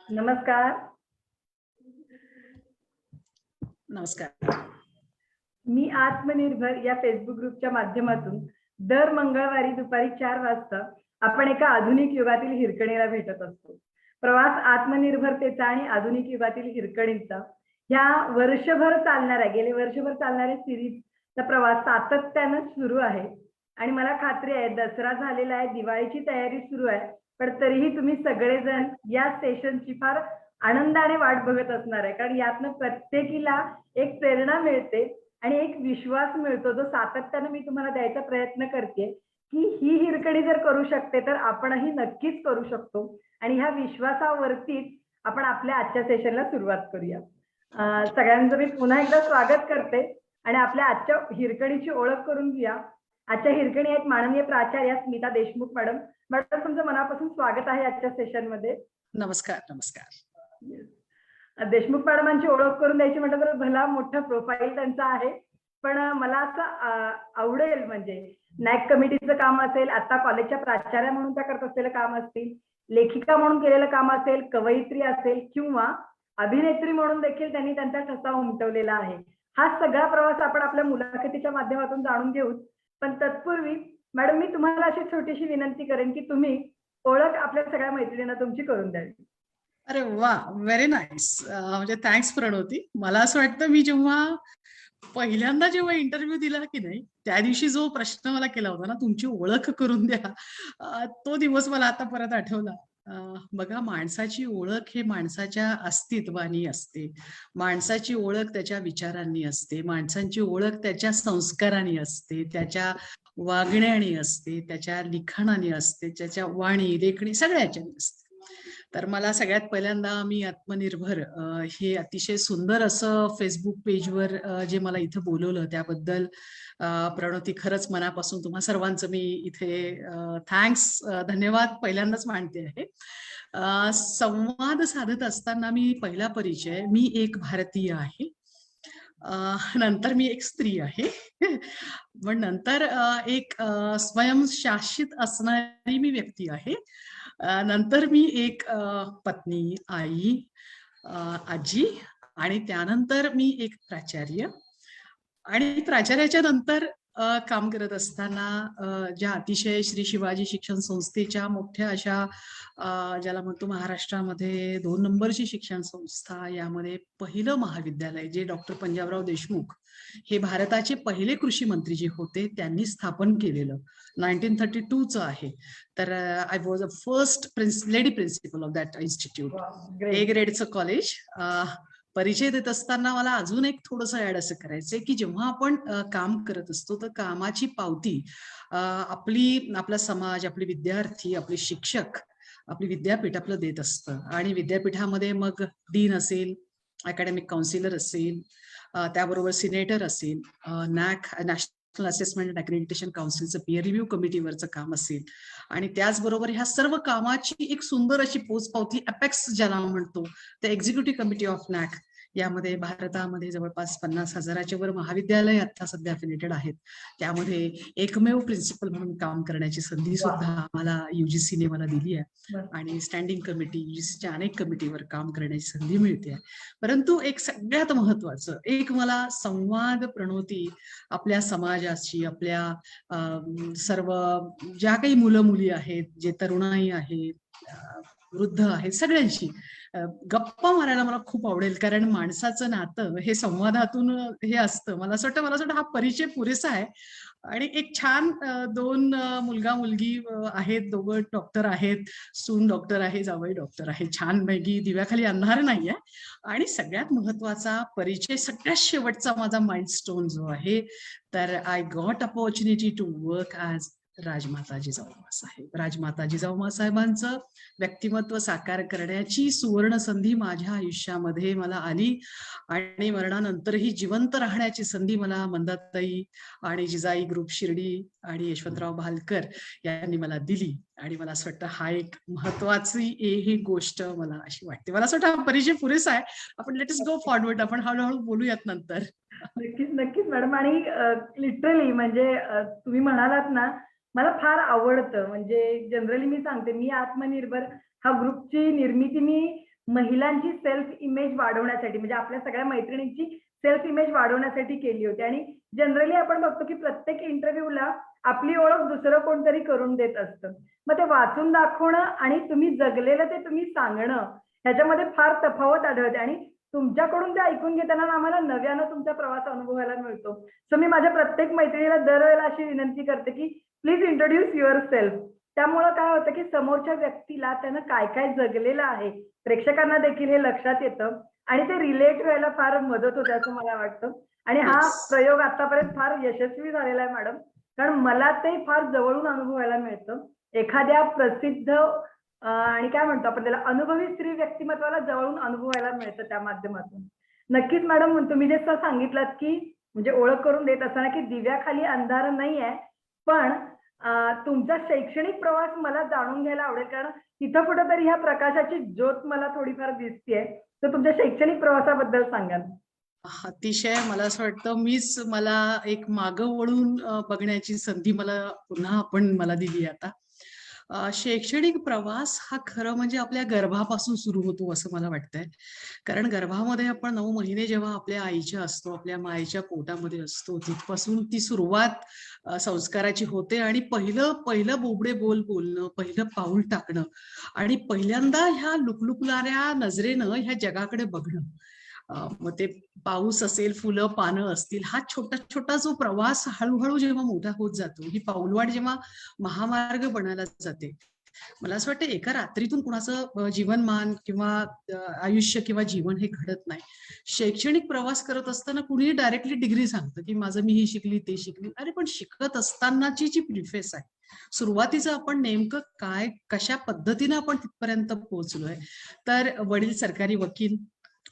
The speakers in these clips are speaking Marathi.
नमस्कार. नमस्कार. मी आत्मनिर्भर या फेसबुक ग्रुपच्या माध्यमातून दर मंगळवारी दुपारी 4 वाजता आपण एका आधुनिक युगातील हिरकणीला भेटत असतो. प्रवास आत्मनिर्भरतेचा आणि आधुनिक युगातील हिरकणीचा ह्या वर्षभर चालणाऱ्या गेले वर्षभर चालणाऱ्या सिरीजचा प्रवास सातत्यानं सुरू आहे आणि मला खात्री आहे दसरा झालेला आहे, दिवाळीची तयारी सुरू आहे, पण तरीही तुम्ही सगळेजण या सेशनची फार आनंदाने वाट बघत असणार आहे. कारण यातनं प्रत्येकीला एक प्रेरणा मिळते आणि एक विश्वास मिळतो जो सातत्यानं मी तुम्हाला द्यायचा प्रयत्न करते की ही हिरकणी जर करू शकते तर आपणही नक्कीच करू शकतो. आणि ह्या विश्वासावरतीच आपण आपल्या आजच्या सेशनला सुरुवात करूया. सगळ्यांचं मी पुन्हा एकदा स्वागत करते आणि आपल्या आजच्या हिरकणीची ओळख करून घेऊया. आजच्या हिरकणी आहेत माननीय प्राचार्या स्मिता देशमुख मॅडम. मॅडम तुमचं मनापासून स्वागत आहे आजच्या सेशन मध्ये. नमस्कार. नमस्कार. देशमुख मॅडमांची ओळख करून द्यायची म्हटलं तर भला मोठा प्रोफाईल त्यांचा आहे, पण मला असं आवडेल म्हणजे नॅक कमिटीचं काम असेल, आता कॉलेजच्या प्राचार्या म्हणून त्या करत असलेलं काम असतील, लेखिका म्हणून केलेलं काम असेल, कवयित्री असेल किंवा अभिनेत्री म्हणून देखील त्यांनी त्यांचा ठसा उमटवलेला आहे. हा सगळा प्रवास आपण आपल्या मुलाखतीच्या माध्यमातून जाणून घेऊ. पण तत्पूर्वी मॅडम मी तुम्हाला अशी छोटीशी विनंती करेन की तुम्ही ओळख आपल्या सगळ्या मैत्रिणींना तुमची करून द्यावी. अरे वा, व्हेरी नाईस. म्हणजे थँक्स प्रणवती. मला असं वाटतं मी पहिल्यांदा जेव्हा इंटरव्ह्यू दिला की नाही त्या दिवशी जो प्रश्न मला केला होता ना, तुमची ओळख करून द्या, तो दिवस मला आता परत आठवला. बघा, माणसाची ओळख हे माणसाच्या अस्तित्वानी असते, माणसाची ओळख त्याच्या विचारांनी असते, माणसांची ओळख त्याच्या संस्कारांनी असते, त्याच्या वागण्याने असते, त्याच्या लिखाणाने असते, त्याच्या वाणी लेखणी सगळ्याच्याने असते. तर मला सगळ्यात पहिल्यांदा मी आत्मनिर्भर हे अतिशय सुंदर असं फेसबुक पेजवर जे मला इथं बोलवलं त्याबद्दल प्रणवती खरंच मनापासून तुम्हा सर्वांचं मी इथे थँक्स धन्यवाद पहिल्यांदाच मानते आहे. संवाद साधत असताना मी पहिला परिचय, मी एक भारतीय आहे, नंतर मी एक स्त्री आहे, पण नंतर एक स्वयंशासित असणारी मी व्यक्ती आहे, नंतर मी एक पत्नी, आई, आजी आणि त्यानंतर मी एक प्राचार्य. आणि प्राचार्याच्या नंतर काम करत असताना ज्या अतिशय श्री शिवाजी शिक्षण संस्थेच्या मोठ्या अशा ज्याला म्हणतो महाराष्ट्रामध्ये 2 नंबरची शिक्षण संस्था, यामध्ये पहिलं महाविद्यालय जे डॉक्टर पंजाबराव देशमुख हे भारताचे पहिले कृषी मंत्री जे होते त्यांनी स्थापन केलेलं 1932चं आहे. तर I was a first lady principal of that institute. A ग्रेडचं कॉलेज. परिचय देत असताना मला अजून एक थोडंसं ऍड असं करायचंय की जेव्हा आपण काम करत असतो तर कामाची पावती आपला समाज, आपले विद्यार्थी, आपले शिक्षक, आपली विद्यापीठ आपलं देत असतं. आणि विद्यापीठामध्ये मग डीन असेल, अकॅडमिक काउन्सिलर असेल, त्याबरोबर सिनेटर असेल, नॅशनल असेसमेंट अँड अक्रेडिटेशन काउन्सिलचं पीअर रिव्ह्यू कमिटीवरचं काम असेल, आणि त्याचबरोबर ह्या सर्व कामाची एक सुंदर अशी पोचपावती अपेक्स ज्याला म्हणतो, ते एक्झिक्युटिव्ह कमिटी ऑफ नॅक, यामध्ये भारतामध्ये जवळपास 50,000च्या वर महाविद्यालय आता सध्या अफिलिएटेड आहेत. त्यामध्ये एकमेव प्रिन्सिपल म्हणून काम करण्याची संधी सुद्धा आम्हाला युजीसीने मला दिली आहे. आणि स्टँडिंग कमिटी, युजीसीच्या अनेक कमिटीवर काम करण्याची संधी मिळते. परंतु एक सगळ्यात महत्वाचं एक मला संवाद प्रणवती आपल्या समाजाशी, आपल्या सर्व ज्या काही मुलं मुली आहेत, जे तरुणाई आहेत, वृद्ध आहेत, सगळ्यांशी गप्पा मारायला मला खूप आवडेल. कारण माणसाचं नातं हे संवादातून हे असतं. मला असं वाटतं हा परिचय पुरेसा आहे. आणि एक छान 2 मुलगा मुलगी आहेत, दोघं डॉक्टर आहेत, सून डॉक्टर आहे, जावई डॉक्टर आहे, छान पैकी दिव्याखाली अंधार नाहीये. आणि सगळ्यात महत्वाचा परिचय, सगळ्यात शेवटचा माझा माइलस्टोन जो आहे, तर I got opportunity to work as Rajmata Jijau Saheb. Rajmata Jijau साहेबांचं व्यक्तिमत्व साकार करण्याची सुवर्ण संधी माझ्या आयुष्यामध्ये मला आली. आणि मरणानंतरही जिवंत राहण्याची संधी मला मंदाताई आणि जिजाई ग्रुप शिर्डी आणि यशवंतराव भालकर यांनी मला दिली. आणि मला असं वाटतं हा एक महत्वाची ही गोष्ट मला अशी वाटते. मला असं वाटतं हा परिचय पुरेसा आहे. आपण लेट अस गो फॉरवर्ड, आपण हळूहळू बोलूयात नंतर. नक्कीच नक्कीच मॅडम. आणि लिटरली म्हणजे तुम्ही म्हणालात ना, मला फार आवडतं. म्हणजे जनरली मी सांगते, मी आत्मनिर्भर हा ग्रुपची निर्मिती मी महिलांची सेल्फ इमेज वाढवण्यासाठी, म्हणजे आपल्या सगळ्या मैत्रिणींची सेल्फ इमेज वाढवण्यासाठी केली होती. आणि जनरली आपण बघतो की प्रत्येक इंटरव्ह्यूला आपली ओळख दुसरं कोणतरी करून देत असतं. मग ते वाचून दाखवणं आणि तुम्ही जगलेलं ते तुम्ही सांगणं, ह्याच्यामध्ये फार तफावत आढळते. आणि तुमच्याकडून ते ऐकून घेताना आम्हाला नव्यानं तुमचा प्रवास अनुभवायला मिळतो. सो मी माझ्या प्रत्येक मैत्रिणीला दरवेळेला अशी विनंती करते की प्लीज इंट्रोड्यूस युअर सेल्फ. त्यामुळं काय होतं की समोरच्या व्यक्तीला त्यानं काय काय जगलेलं आहे, प्रेक्षकांना देखील हे लक्षात येतं आणि ते रिलेट व्हायला फार मदत होते असं मला वाटतं. आणि हा येस. प्रयोग आतापर्यंत फार यशस्वी झालेला आहे मॅडम. कारण मला ते फार जवळून अनुभवायला मिळतं. एखाद्या प्रसिद्ध आणि काय म्हणतो आपण त्याला, अनुभवी स्त्री व्यक्तिमत्वाला जवळून अनुभवायला मिळतं त्या माध्यमातून. नक्कीच मॅडम, तुम्ही जे सांगितलं की म्हणजे ओळख करून देत असताना की दिव्याखाली अंधार नाही आहे, पण तुमचा शैक्षणिक प्रवास मला जाणून घ्यायला आवडेल. कारण तिथं कुठंतरी ह्या प्रकाशाची ज्योत मला थोडीफार दिसतेय. तर तुमच्या शैक्षणिक प्रवासाबद्दल सांगाल? अतिशय मला असं वाटतं मला एक मागं वळून बघण्याची संधी पुन्हा मला दिली आता. शैक्षणिक प्रवास हा खरं म्हणजे आपल्या गर्भापासून सुरू होतो असं मला वाटतंय. कारण गर्भामध्ये आपण 9 महिने जेव्हा आपल्या आईच्या असतो, आपल्या मायेच्या पोटामध्ये असतो, तिथपासून ती सुरुवात संस्काराची होते आणि पहिलं पहिलं बोबडे बोल बोलणं, पहिलं पाऊल टाकणं आणि पहिल्यांदा ह्या लुकलुकणाऱ्या नजरेनं ह्या जगाकडे बघणं. मग ते पाऊस असेल, फुलं, पानं असतील, हा छोटा छोटा जो प्रवास हळूहळू जेव्हा मोठा होत जातो, ही पाऊलवाट जेव्हा महामार्ग बनायला जाते, मला असं वाटतं एका रात्रीतून कुणाचं जीवनमान किंवा आयुष्य किंवा जीवन हे घडत नाही. शैक्षणिक प्रवास करत असताना कुणीही डायरेक्टली डिग्री सांगतं की माझं मी ही शिकली ते शिकली. अरे पण शिकत असतानाची जी प्रिफेस आहे, सुरुवातीचं आपण नेमकं काय कशा पद्धतीने आपण तिथपर्यंत पोहोचलोय. तर वडील सरकारी वकील,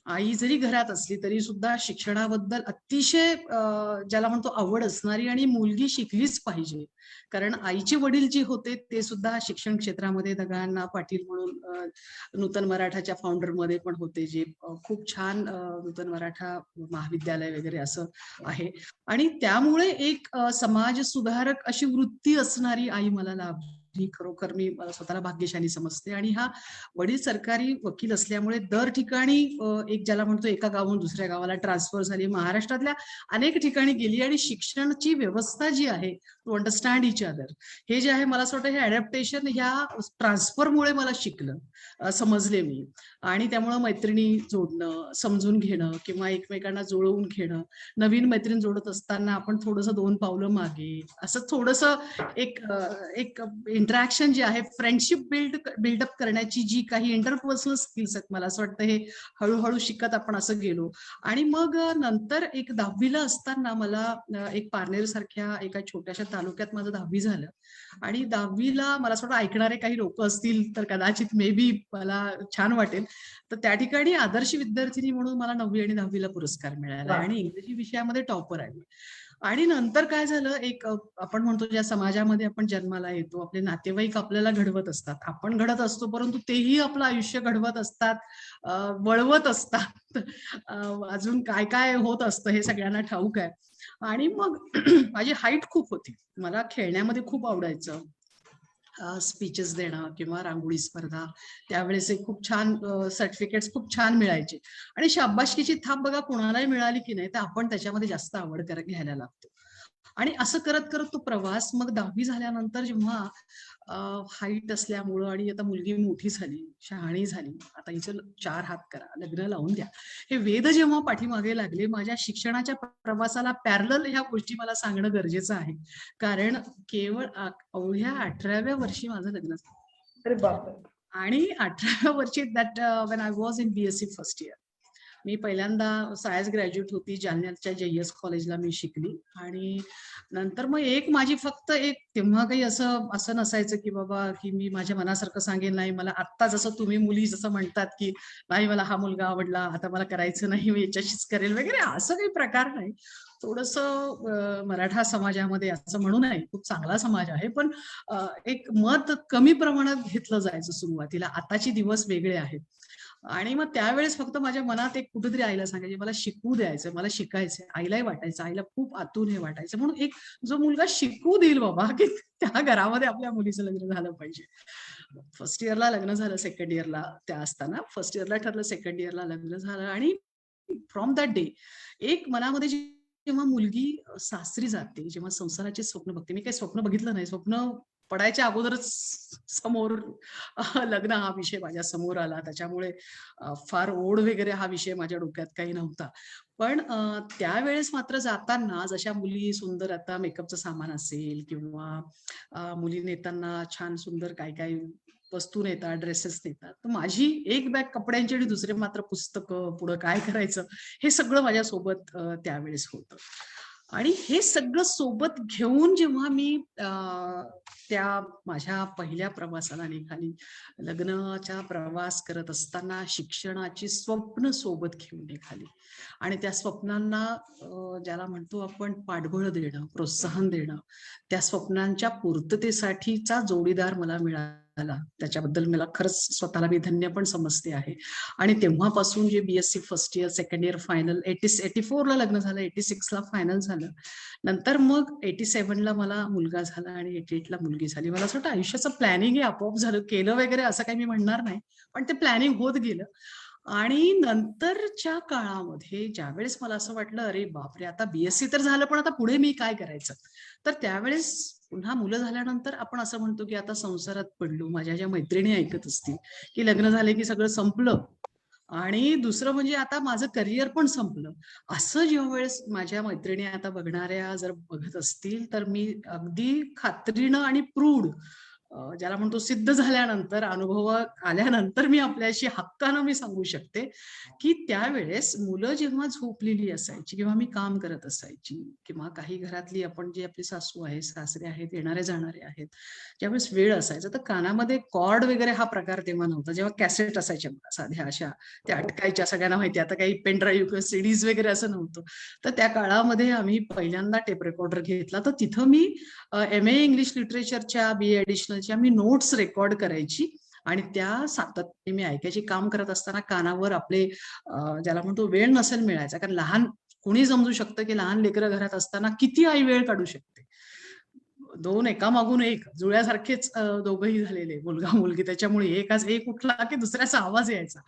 आई जरी घरात असली तरी सुद्धा शिक्षणाबद्दल अतिशय ज्याला म्हणतो आवड असणारी आणि मुलगी शिकलीच पाहिजे. कारण आईचे वडील जे होते ते सुद्धा शिक्षण क्षेत्रामध्ये दगडांना पाटील म्हणून नूतन मराठाच्या फाउंडर मध्ये पण होते, जे खूप छान नूतन मराठा महाविद्यालय वगैरे असं आहे. आणि त्यामुळे एक समाज सुधारक अशी वृत्ती असणारी आई मला लाभली. खरोखर मी मला स्वतःला भाग्यशाली समजते. आणि हा वडील सरकारी वकील असल्यामुळे दर ठिकाणी एक ज्याला म्हणतो एका गावाहून दुसऱ्या गावाला ट्रान्सफर झाली, महाराष्ट्रातल्या अनेक ठिकाणी गेली आणि शिक्षणाची व्यवस्था जी आहे टू अंडरस्टँड इच अदर, हे जे आहे मला असं वाटतं हे अडॅप्टेशन ह्या ट्रान्सफरमुळे मला समजले मी. आणि त्यामुळे मैत्रिणी जोडणं, समजून घेणं किंवा एकमेकांना जुळवून घेणं, नवीन मैत्रीण जोडत असताना आपण थोडंसं 2 पावलं मागे असं थोडंसं एक एक इंटरॅक्शन जे आहे, फ्रेंडशिप बिल्डअप करण्याची जी काही इंटरपर्सनल स्किल्स आहेत, मला असं वाटतं हे हळूहळू शिकत आपण असं गेलो. आणि मग नंतर एक 10वीला असताना मला एक पारनेर सारख्या एका छोट्याशा तालुक्यात माझं 10वी झालं. आणि 10वीला मला असं वाटतं ऐकणारे काही लोक असतील तर कदाचित मे बी मला छान वाटेल. तर त्या ठिकाणी आदर्श विद्यार्थिनी म्हणून मला 9वी आणि 10वीला पुरस्कार मिळाला आणि इंग्रजी विषयामध्ये टॉपर आहे. आणि नंतर काय झालं, एक आपण म्हणतो ज्या समाजामध्ये आपण जन्माला येतो, आपले नातेवाईक आपल्याला घडवत असतात, आपण घडत असतो, परंतु तेही आपलं आयुष्य घडवत असतात, वळवत असतात. अजून काय काय होत असतं हे सगळ्यांना ठाऊक आहे. आणि मग माझी हाईट खूप होती, मला खेळण्यामध्ये खूप आवडायचं, स्पीचेस देणं किंवा रांगोळी स्पर्धा, त्यावेळेस खूप छान सर्टिफिकेट्स खूप छान मिळायचे. आणि शाबासकीची थाप बघा कोणालाही मिळाली की नाही तर आपण त्याच्यामध्ये जास्त आवड घ्यायला लागतो. आणि असं करत करत तो प्रवास मग 10वी झाल्यानंतर जेव्हा हाईट असल्यामुळं आणि आता मुलगी मोठी झाली, शहाणी झाली, आता हिचं 4 हात करा, लग्न लावून द्या, हे वेद जेव्हा पाठीमागे लागले, माझ्या शिक्षणाच्या प्रवासाला पॅरलल ह्या गोष्टी मला सांगणं गरजेचं आहे. कारण केवळ अवघ्या 18व्या वर्षी माझं लग्न झालं. अरे बापरे. आणि 18व्या वर्षी that when I was in BSc first year, मी पहिल्यांदा सायन्स ग्रॅज्युएट होती, जालन्याच्या JS कॉलेजला मी शिकली. आणि नंतर मग माझी फक्त तेव्हा काही असं नसायचं की बाबा की मी माझ्या मनासारखं सांगेन, नाही मला आत्ता जसं तुम्ही मुली जसं म्हणतात की नाही मला हा मुलगा आवडला, आता मला करायचं नाही, मी याच्याशीच करेल वगैरे, असं काही प्रकार नाही. थोडंसं मराठा समाजामध्ये असं म्हणू नये, खूप चांगला समाज आहे, पण एक मत कमी प्रमाणात घेतलं जायचं सुरुवातीला. आताचे दिवस वेगळे आहेत. आणि मग त्यावेळेस फक्त माझ्या मनात एक कुठेतरी आईला सांगायचे, मला शिकू द्यायचं, मला शिकायचंय. आईलाही वाटायचं, आईला खूप आतून हे वाटायचं. म्हणून एक जो मुलगा शिकू देईल बाबा, की त्या घरामध्ये आपल्या मुलीचं लग्न झालं पाहिजे. फर्स्ट इयरला लग्न झालं, सेकंड इयरला त्या असताना. फर्स्ट इयरला ठरलं, सेकंड इयरला लग्न झालं आणि फ्रॉम दॅट डे एक मनामध्ये जेव्हा मुलगी सासरी जाते, जेव्हा संसाराचे स्वप्न बघते, मी काही स्वप्न बघितलं नाही. स्वप्न पडायच्या अगोदरच समोर लग्न हा विषय माझ्या समोर आला. त्याच्यामुळे फार ओढ वगैरे हा विषय माझ्या डोक्यात काही नव्हता. पण त्यावेळेस मात्र जाताना जशा मुली सुंदर आता मेकअपचं सामान असेल किंवा मुली नेताना छान सुंदर काय काय वस्तू नेतात, ड्रेसेस नेतात. तर माझी एक बॅग कपड्यांची आणि दुसरे मात्र पुस्तकं, पुढं काय करायचं हे सगळं माझ्यासोबत त्यावेळेस होतं. आणि हे सगळं सोबत घेऊन जेव्हा मी त्या माझ्या पहिल्या प्रवासाला निघाली, लग्नाचा प्रवास करत असताना शिक्षणाची स्वप्न सोबत घेऊन निघाली आणि त्या स्वप्नांना ज्याला म्हणतो आपण पाठबळ देणं, प्रोत्साहन देणं, त्या स्वप्नांच्या पूर्ततेसाठीचा जोडीदार मला मिळाला. त्याच्याबद्दल मला खरंच स्वतःला मी धन्य पण समजते आहे. आणि तेव्हापासून जे BSc first year, second year final 84 ला लग्न झालं, 86 ला फायनल झालं. नंतर मग 87 ला मला मुलगा झाला आणि 88 ला मुलगी झाली. मला असं वाटतं आयुष्याचं प्लॅनिंग हे आपोआप झालं, केलं वगैरे असं काही मी म्हणणार नाही, पण ते प्लॅनिंग होत गेलं. आणि नंतरच्या काळामध्ये ज्यावेळेस मला असं वाटलं, अरे बापरे, आता BSc तर झालं, पण आता पुढे मी काय करायचं? तर त्यावेळेस पुन्हा मुलं झाल्यानंतर आपण असं म्हणतो की आता संसारात पडलो. माझ्या ज्या मैत्रिणी ऐकत असतील की लग्न झाले की सगळं संपलं आणि दुसरं म्हणजे आता माझं करिअर पण संपलं. असं जेव्हा वेळेस माझ्या मैत्रिणी आता बघणाऱ्या जर बघत असतील, तर मी अगदी खात्रीनं आणि प्रूढ ज्याला म्हणतो सिद्ध झाल्यानंतर, अनुभव आल्यानंतर मी आपल्याशी हक्कानं मी सांगू शकते की त्यावेळेस मुलं जेव्हा झोपलेली असायची किंवा मी काम करत असायची किंवा काही घरातली आपण जी आपली सासू आहे, सासरे आहेत, येणारे जाणारे आहेत, ज्यावेळेस वेळ असायचा तर कानामध्ये कॉर्ड वगैरे हा प्रकार तेव्हा नव्हता. जेव्हा कॅसेट असायच्या साध्या अशा त्या अटकायच्या, सगळ्यांना माहिती, आता काही पेन ड्राईव्ह किंवा सीडीज वगैरे असं नव्हतं. तर त्या काळामध्ये आम्ही पहिल्यांदा टेप रेकॉर्डर घेतला. तर तिथं मी MA इंग्लिश लिटरेचरच्या, BA ॲडिशनलच्या मी नोट्स रेकॉर्ड करायची आणि त्या सातत्याने मी ऐकायची. काम करत असताना कानावर आपले ज्याला म्हणतो वेळ नसेल मिळायचा, कारण लहान कुणी समजू शकतं की लहान लेकरं घरात असताना किती आई वेळ काढू शकते. दोन एकामागून एक जुळ्यासारखेच दोघंही झालेले, मुलगा मुलगी. त्याच्यामुळे एक उठला की दुसऱ्याचा आवाज यायचा.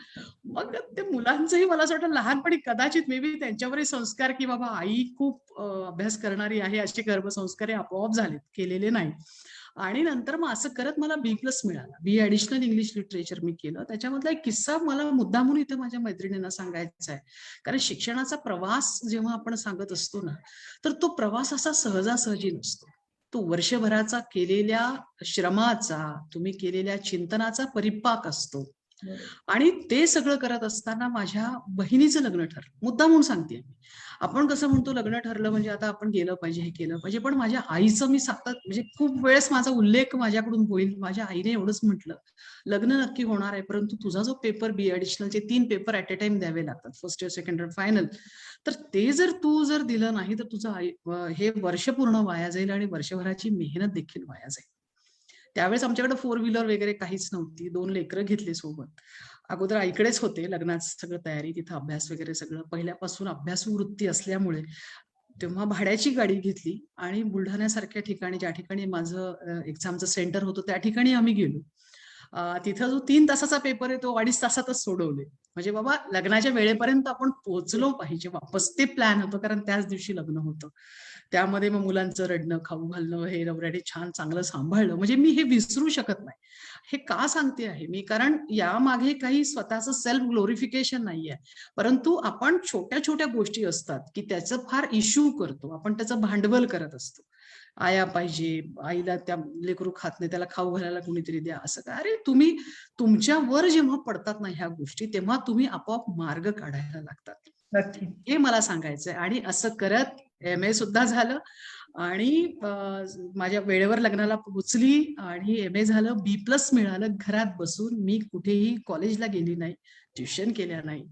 मग ते मुलांचंही मला असं वाटतं लहानपणी कदाचित मे बी त्यांच्यावरही संस्कार की बाबा आई खूप अभ्यास करणारी आहे, असे गर्भसंस्कार हे आपोआप झालेत, केलेले नाही. आणि नंतर मग असं करत मला B+ मिळाला. BA ॲडिशनल इंग्लिश लिटरेचर मी केलं. त्याच्यामधला एक किस्सा मला मुद्दामून इथे माझ्या मैत्रिणींना सांगायचा आहे. कारण शिक्षणाचा प्रवास जेव्हा आपण सांगत असतो ना, तर तो प्रवास असा सहजासहजी नसतो. तो वर्षभराचा केलेल्या श्रमाचा, तुम्ही केलेल्या चिंतनाचा परिपाक असतो. आणि ते सगळं करत असताना माझ्या बहिणीचं लग्न ठरलं. मुद्दामून सांगते मी. आपण कसं म्हणतो लग्न ठरलं म्हणजे आता आपण गेलं पाहिजे, हे केलं पाहिजे. पण माझ्या आईचं मी सतत म्हणजे खूप वेळेस माझा उल्लेख माझ्याकडून होईल. माझ्या आईने एवढंच म्हटलं, लग्न नक्की होणार आहे, परंतु तुझा जो paper BA ॲडिशनलचे 3 paper at a time द्यावे लागतात. First year, second year, final. तर ते जर तू दिलं नाही तर तुझं हे वर्ष पूर्ण वाया जाईल आणि वर्षभराची मेहनत देखील वाया जाईल. त्यावेळेस आमच्याकडे 4 व्हीलर वगैरे काहीच नव्हती. 2 लेकरं घेतली सोबत. अगोदर आईकडेच होते, लग्नाची सगळं तयारी, तिथं अभ्यास वगैरे सगळं. पहिल्यापासून अभ्यासू वृत्ती असल्यामुळे तेव्हा भाड्याची गाडी घेतली आणि बुलढाण्यासारख्या ठिकाणी, ज्या ठिकाणी माझं एक्झामचं सेंटर होतं, त्या ठिकाणी आम्ही गेलो. तिथं जो 3 तासाचा पेपर आहे तो 2.5 तासातच सोडवले. म्हणजे बाबा लग्नाच्या वेळेपर्यंत आपण पोहोचलो पाहिजे वापस, ते प्लॅन होतं, कारण त्याच दिवशी लग्न होतं. त्यामध्ये मग मुलांचं रडणं, खाऊ घालणं, हे नवऱ्याने छान चांगलं सांभाळलं. म्हणजे मी हे विसरू शकत नाही. हे का सांगते आहे मी, कारण यामागे काही स्वतःचं सेल्फ ग्लोरिफिकेशन नाहीये. परंतु आपण छोट्या छोट्या गोष्टी असतात की त्याचं फार इश्यू करतो, आपण त्याचं भांडवल करत असतो. आया पाहिजे, आईला त्या लेकरू खात नाही, त्याला खाऊ घालायला कुणीतरी द्या, असं काय. अरे तुम्ही तुमच्यावर जेव्हा पडतात ना ह्या गोष्टी, तेव्हा तुम्ही आपोआप मार्ग काढायला लागतात. नक्की. हे मला सांगायचंय. आणि असं करत MA सुद्धा झालं आणि माझ्या वेळेवर लग्नाला पोहोचली आणि MA झालं, B+ मिळालं. घरात बसून मी कुठेही कॉलेजला गेली नाही, ट्युशन केल्या नाही.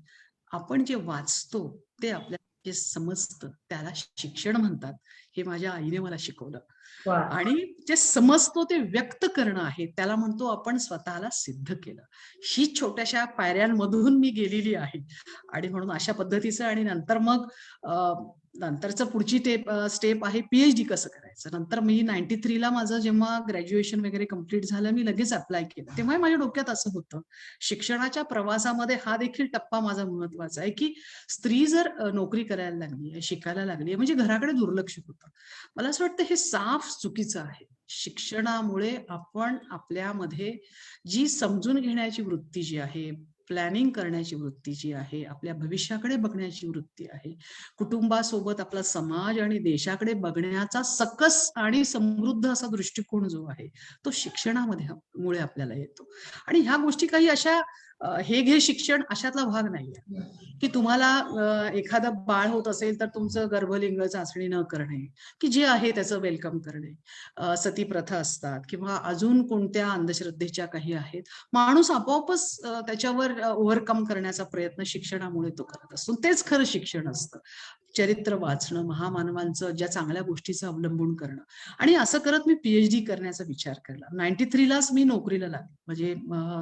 आपण जे वाचतो ते आपल्या जे समजतं त्याला शिक्षण म्हणतात, हे माझ्या आईने मला शिकवलं. वा. आणि जे समजतो ते व्यक्त करणं आहे, त्याला म्हणतो आपण स्वतःला सिद्ध केलं. ही छोट्याशा पायऱ्यांमधून मी गेलेली आहे. आणि म्हणून अशा पद्धतीचं आणि नंतर मग नंतरचं पुढची स्टेप आहे पीएचडी कसं करायचं. नंतर मी 93 ला माझं जेव्हा ग्रॅज्युएशन वगैरे कंप्लीट झालं, मी लगेच अप्लाय केलं. तेव्हा माझ्या डोक्यात असं होतं, शिक्षणाच्या प्रवासामध्ये हा देखील टप्पा माझा महत्वाचा आहे, की स्त्री जर नोकरी करायला लागली, शिकायला लागली, म्हणजे घराकडे दुर्लक्ष होतं. मला असं वाटतं हे साफ चुकीचं आहे. शिक्षणामुळे आपण आपल्यामध्ये जी समजून घेण्याची वृत्ती जी आहे, प्लॅनिंग करण्याची वृत्ती जी आहे, आपल्या भविष्याकडे बघण्याची वृत्ती आहे, कुटुंबासोबत आपला समाज आणि देशाकडे बघण्याचा सकस आणि समृद्ध असा दृष्टिकोन जो आहे, तो शिक्षणामध्ये मुळे आपल्याला येतो. आणि ह्या गोष्टी काही अशा हे घे शिक्षण अशातला भाग नाहीये, की तुम्हाला एखादं बाळ होत असेल तर तुमचं गर्भलिंग चाचणी न करणे, की जे आहे त्याचं वेलकम करणे, सती प्रथा असतात किंवा अजून कोणत्या अंधश्रद्धेच्या काही आहेत. माणूस आपोआपच त्याच्यावर ओव्हरकम करण्याचा प्रयत्न शिक्षणामुळे तो करत असतो. तेच खरं शिक्षण असतं. चरित्र वाचणं, महामानवांचं ज्या चांगल्या गोष्टीचं अवलंबून करणं. आणि असं करत मी पीएचडी करण्याचा विचार केला. 93 लाच मी नोकरीला लागले. म्हणजे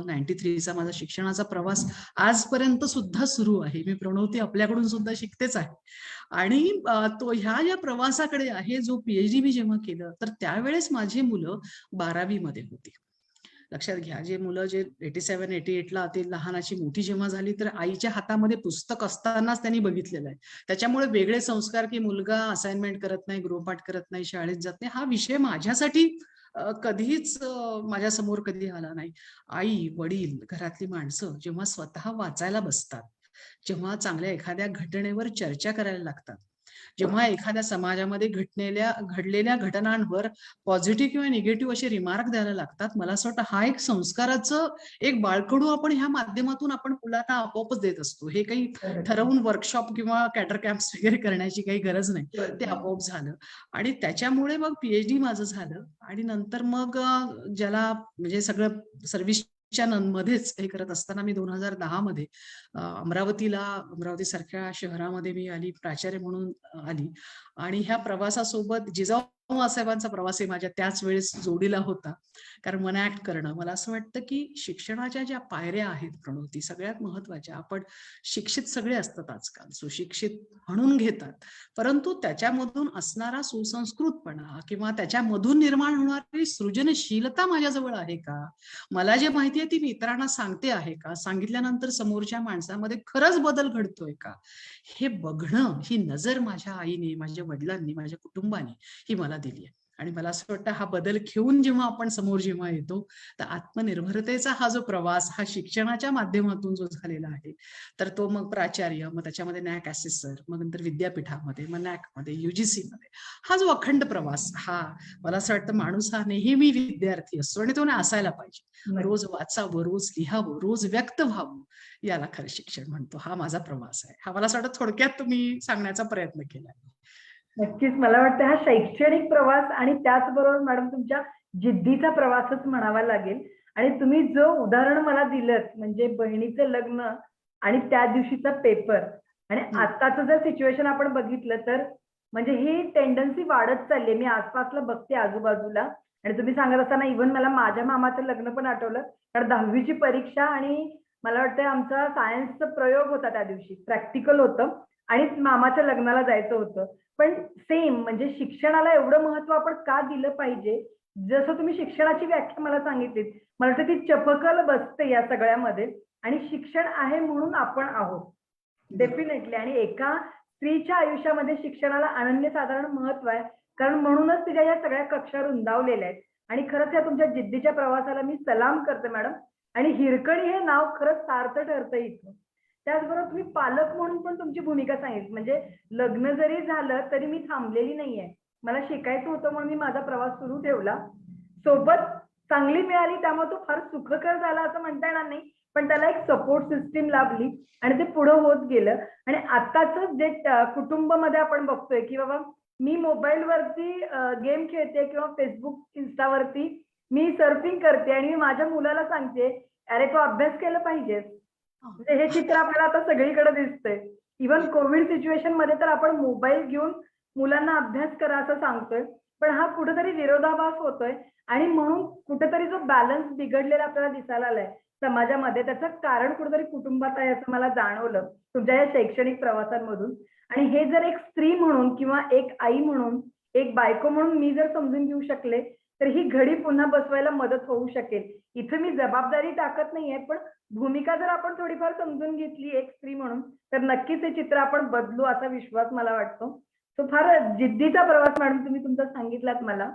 93 चा माझा शिक्षणाचा प्रवास आजपर्यंत सुद्धा सुरू आहे. मी प्रणवती आपल्याकडून सुद्धा शिकतेच आहे. आणि तो ह्या ज्या प्रवासाकडे आहे, जो पीएचडी मी जेव्हा केलं, तर त्यावेळेस माझी मुलं 12वी मध्ये होती. लक्षात घ्या, जे मुलं जे 87, 88 ला ते लहानाची मोठी जेव्हा झाली, तर आईच्या हातामध्ये पुस्तक असतानाच त्यांनी बघितलेलं आहे. त्याच्यामुळे वेगळे संस्कार, की मुलगा असाइनमेंट करत नाही, गृहपाठ करत नाही, शाळेत जात नाही, हा विषय माझ्यासाठी कधीच माझ्या समोर कधी आला नाही. आई, वडील, घरातली माणसं जेव्हा स्वतः वाचायला बसतात, जेव्हा चांगल्या एखाद्या घटनेवर चर्चा करायला लागतात, जेव्हा एखाद्या समाजामध्ये घडलेल्या घटनांवर पॉझिटिव्ह किंवा निगेटिव्ह असे रिमार्क द्यायला लागतात, मला असं वाटतं हा एक संस्काराचं एक बाळकडू आपण ह्या माध्यमातून आपण मुलांना आपोआपच देत असतो. हे काही ठरवून वर्कशॉप किंवा कॅडर कॅम्प्स वगैरे करण्याची काही गरज नाही. ते आपोआप झालं. आणि त्याच्यामुळे मग पीएचडी माझं झालं. आणि नंतर मग ज्याला म्हणजे सगळं सर्व्हिसच्या मध्येच हे करत असताना मी 2010 मध्ये अमरावती सारख्या शहरामध्ये मी आली, प्राचार्य म्हणून आली. आणि ह्या प्रवासासोबत जिजाऊ साहेबांचा प्रवासही माझ्या त्याच वेळेस जोडीला होता. कारण मन ऍक्ट करणं, मला असं वाटतं की शिक्षणाच्या ज्या पायऱ्या आहेत प्रणवती, सगळ्यात महत्वाच्या. आपण शिक्षित सगळे असतात आजकाल, सुशिक्षित म्हणून घेतात, परंतु त्याच्यामधून असणारा सुसंस्कृतपणा किंवा त्याच्यामधून निर्माण होणारी सृजनशीलता माझ्याजवळ आहे का, मला जे माहिती आहे ती मी इतरांना सांगते आहे का, सांगितल्यानंतर समोरच्या माणसामध्ये खरंच बदल घडतोय का, हे बघणं, ही नजर माझ्या आईने, माझ्या वडिलांनी, माझ्या कुटुंबाने ही मला दिली आहे. आणि मला असं वाटतं हा बदल घेऊन जेव्हा आपण समोर जेव्हा येतो, तर आत्मनिर्भरतेचा हा जो प्रवास हा शिक्षणाच्या माध्यमातून जो झालेला आहे, तर तो मग प्राचार्य, मग त्याच्यामध्ये नॅक असेसर, मग नंतर विद्यापीठामध्ये, मग नॅक मध्ये, युजीसी मध्ये, हा जो अखंड प्रवास, हा मला असं वाटतं माणूस हा नेहमी विद्यार्थी असतो आणि तो असायला पाहिजे. रोज वाचावं, रोज लिहावं, रोज व्यक्त व्हावं, याला खरं शिक्षण म्हणतो. हा माझा प्रवास आहे. हा मला असं वाटतं थोडक्यात तुम्ही सांगण्याचा प्रयत्न केला. नक्कीच मला वाटतं हा शैक्षणिक प्रवास आणि त्याचबरोबर मॅडम तुमच्या जिद्दीचा प्रवासच म्हणावा लागेल. आणि तुम्ही जो उदाहरण मला दिलं, म्हणजे बहिणीचं लग्न आणि त्या दिवशीचा पेपर आणि आताचं जर सिच्युएशन आपण बघितलं तर म्हणजे ही टेंडन्सी वाढत चालली. मी आसपासला बघते आजूबाजूला. आणि तुम्ही सांगत असताना इव्हन मला माझ्या मामाचं लग्न पण आठवलं, कारण 10वीची परीक्षा आणि मला वाटतं आमचा सायन्सचा प्रयोग होता त्या दिवशी, प्रॅक्टिकल होतं आणि मामाच्या लग्नाला जायचं होतं. पण सेम म्हणजे शिक्षणाला एवढं महत्व आपण का दिलं पाहिजे, जसं तुम्ही शिक्षणाची व्याख्या मला सांगितलीत, मला वाटतं ती चपकल बसते या सगळ्यामध्ये. आणि शिक्षण आहे म्हणून आपण आहोत डेफिनेटली. आणि एका स्त्रीच्या आयुष्यामध्ये शिक्षणाला अनन्यसाधारण महत्व आहे, कारण म्हणूनच तिच्या या सगळ्या कक्षा रुंदावलेल्या आहेत. आणि खरंच या तुमच्या जिद्दीच्या प्रवासाला मी सलाम करते मॅडम. आणि हिरकणी हे नाव खरंच सार्थ ठरतं इथं. त्याचबरोबर तुम्ही पालक म्हणून पण तुमची भूमिका सांगितली. म्हणजे लग्न जरी झालं तरी मी थांबलेली नाहीये, मला शिकायचं होतं म्हणून मी माझा प्रवास सुरू ठेवला. सोबत चांगली मिळाली त्यामुळे तो फार सुखकर झाला असं म्हणता येणार नाही, पण त्याला एक सपोर्ट सिस्टीम लाभली आणि ते पुढे होत गेलं. आणि आताच जे कुटुंब मध्ये आपण बघतोय की बाबा मी मोबाईलवरती गेम खेळते किंवा फेसबुक इन्स्टावरती मी सर्फिंग करते आणि मी माझ्या मुलाला सांगते, अरे तू अभ्यास केला पाहिजेस. म्हणजे हे चित्र आपल्याला आता सगळीकडे दिसतंय इव्हन कोविड सिच्युएशन मध्ये तर आपण मोबाईल घेऊन मुलांना अभ्यास करा असं सांगतोय, पण हा कुठेतरी विरोधाभास होतोय आणि म्हणून कुठेतरी जो बॅलन्स बिघडलेला आपल्याला दिसायला आलाय समाजामध्ये, त्याचं कारण कुठेतरी कुटुंबात आहे असं मला जाणवलं तुमच्या या शैक्षणिक प्रवासांमधून. आणि हे जर एक स्त्री म्हणून किंवा एक आई म्हणून, एक बायको म्हणून मी जर समजून घेऊ शकले, तर ही घडी पुन्हा बसवायला मदत होऊ शकेल. इथे मी जबाबदारी टाकत नाहीये, पण भूमिका जर आपण थोडीफार समजून घेतली एक स्त्री म्हणून, तर नक्कीच हे चित्र आपण बदलू असा विश्वास मला वाटतो. तो फार जिद्दीचा प्रवास मॅडम तुम्ही तुमचा सांगितलात मला.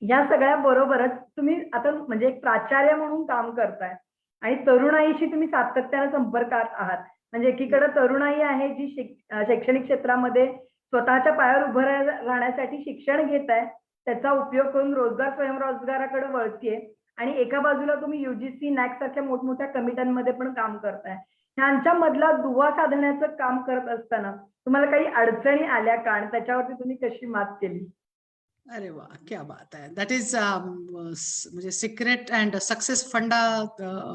या सगळ्या बरोबरच तुम्ही आता म्हणजे एक प्राचार्य म्हणून काम करताय आणि तरुणाईशी तुम्ही सातत्याने संपर्कात आहात. म्हणजे एकीकडे तरुणाई आहे जी शैक्षणिक क्षेत्रामध्ये स्वतःच्या पायावर उभं राहण्यासाठी शिक्षण घेत आहे, त्याचा उपयोग करून रोजगार स्वयंरोजगाराकडे वळतीये आणि एका बाजूला तुम्ही युजीसी नॅक सारख्या मोठमोठ्या कमिट्यांमध्ये पण काम करताय. ह्यांच्या मधला दुवा साधण्याचं काम करत असताना तुम्हाला काही अडचणी आल्या का आणि त्याच्यावरती तुम्ही कशी मात केली? अरे वा, क्या बात आहे. दॅट इज म्हणजे सिक्रेट अँड सक्सेस फंडा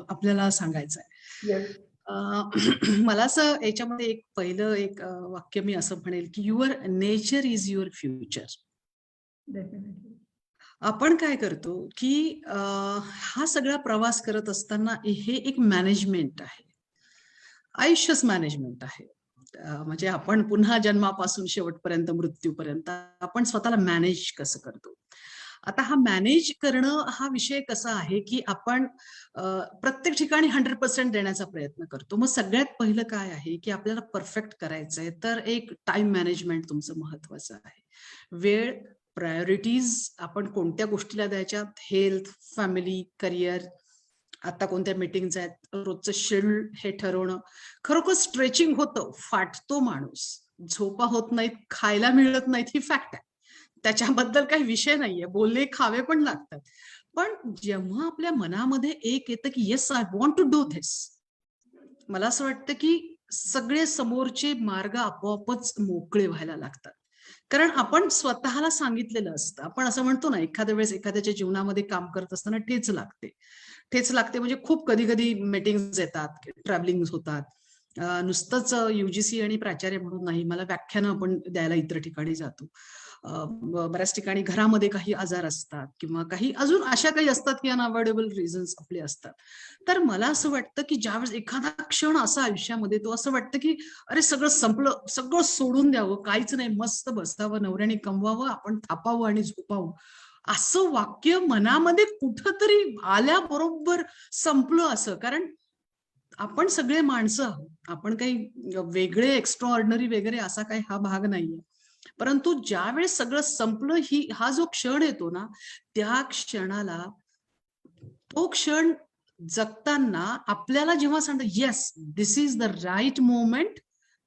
आपल्याला सांगायचं आहे. येस. मला असं याच्यामध्ये एक पहिलं एक वाक्य मी असं म्हणेल की your nature is your future. Definitely. आपण काय करतो की हा सगळा प्रवास करत असताना हे एक मॅनेजमेंट आहे, आयुष्यच मॅनेजमेंट आहे. म्हणजे आपण पुन्हा जन्मापासून शेवटपर्यंत मृत्यूपर्यंत आपण स्वतःला मॅनेज कसं करतो. आता हा मॅनेज करणं हा विषय कसा आहे की आपण प्रत्येक ठिकाणी 100% देण्याचा प्रयत्न करतो. मग सगळ्यात पहिलं काय आहे की आपल्याला परफेक्ट करायचंय, तर एक टाइम मॅनेजमेंट तुमचं महत्वाचं आहे. वेळ, प्रायोरिटीज आपण कोणत्या गोष्टीला द्यायच्यात, हेल्थ, फॅमिली, करिअर, आता कोणत्या मीटिंग्स आहेत, रोजचं शेड्यूल हे ठरवणं. खरोखर स्ट्रेचिंग होतं, फाटतो माणूस, झोपा होत नाहीत, खायला मिळत नाहीत, ही फॅक्ट आहे. त्याच्याबद्दल काही विषय नाहीये, बोलले खावे पण लागतात. पण जेव्हा आपल्या मनामध्ये एक येतं की yes I want to do this, मला असं वाटतं की सगळे समोरचे मार्ग आपोआपच मोकळे व्हायला लागतात. कारण आपण स्वतःला सांगितलेलं असतं. आपण असं म्हणतो ना, एखाद्या वेळेस एखाद्याच्या जीवनामध्ये काम करत असताना ठेच लागते. ठेच लागते म्हणजे खूप कधी कधी मीटिंग्स येतात, ट्रॅव्हलिंग होतात. नुसतंच युजीसी आणि प्राचार्य म्हणून नाही, मला व्याख्यानं आपण द्यायला इतर ठिकाणी जातो. बऱ्याच ठिकाणी घरामध्ये काही आजार असतात किंवा काही अजून अशा काही असतात की अनअवॉइडेबल रिझन्स आपले असतात. तर मला असं वाटतं की ज्यावेळेस एखादा क्षण असा आयुष्यामध्ये तो असं वाटतं की अरे सगळं संपलं, सगळं सोडून द्यावं, काहीच नाही, मस्त बसावं, नवऱ्याने कमवावं, आपण थापावं आणि झोपावं, असं वाक्य मनामध्ये कुठंतरी आल्याबरोबर संपलं असं. कारण आपण सगळे माणसं आहोत, आपण काही वेगळे एक्स्ट्रा ऑर्डिनरी वगैरे असा काही हा भाग नाहीये. परंतु ज्यावेळेस सगळं संपलं, हा जो क्षण येतो ना, त्या क्षणाला, तो क्षण जगताना आपल्याला जेव्हा सांगतो yes this is the right moment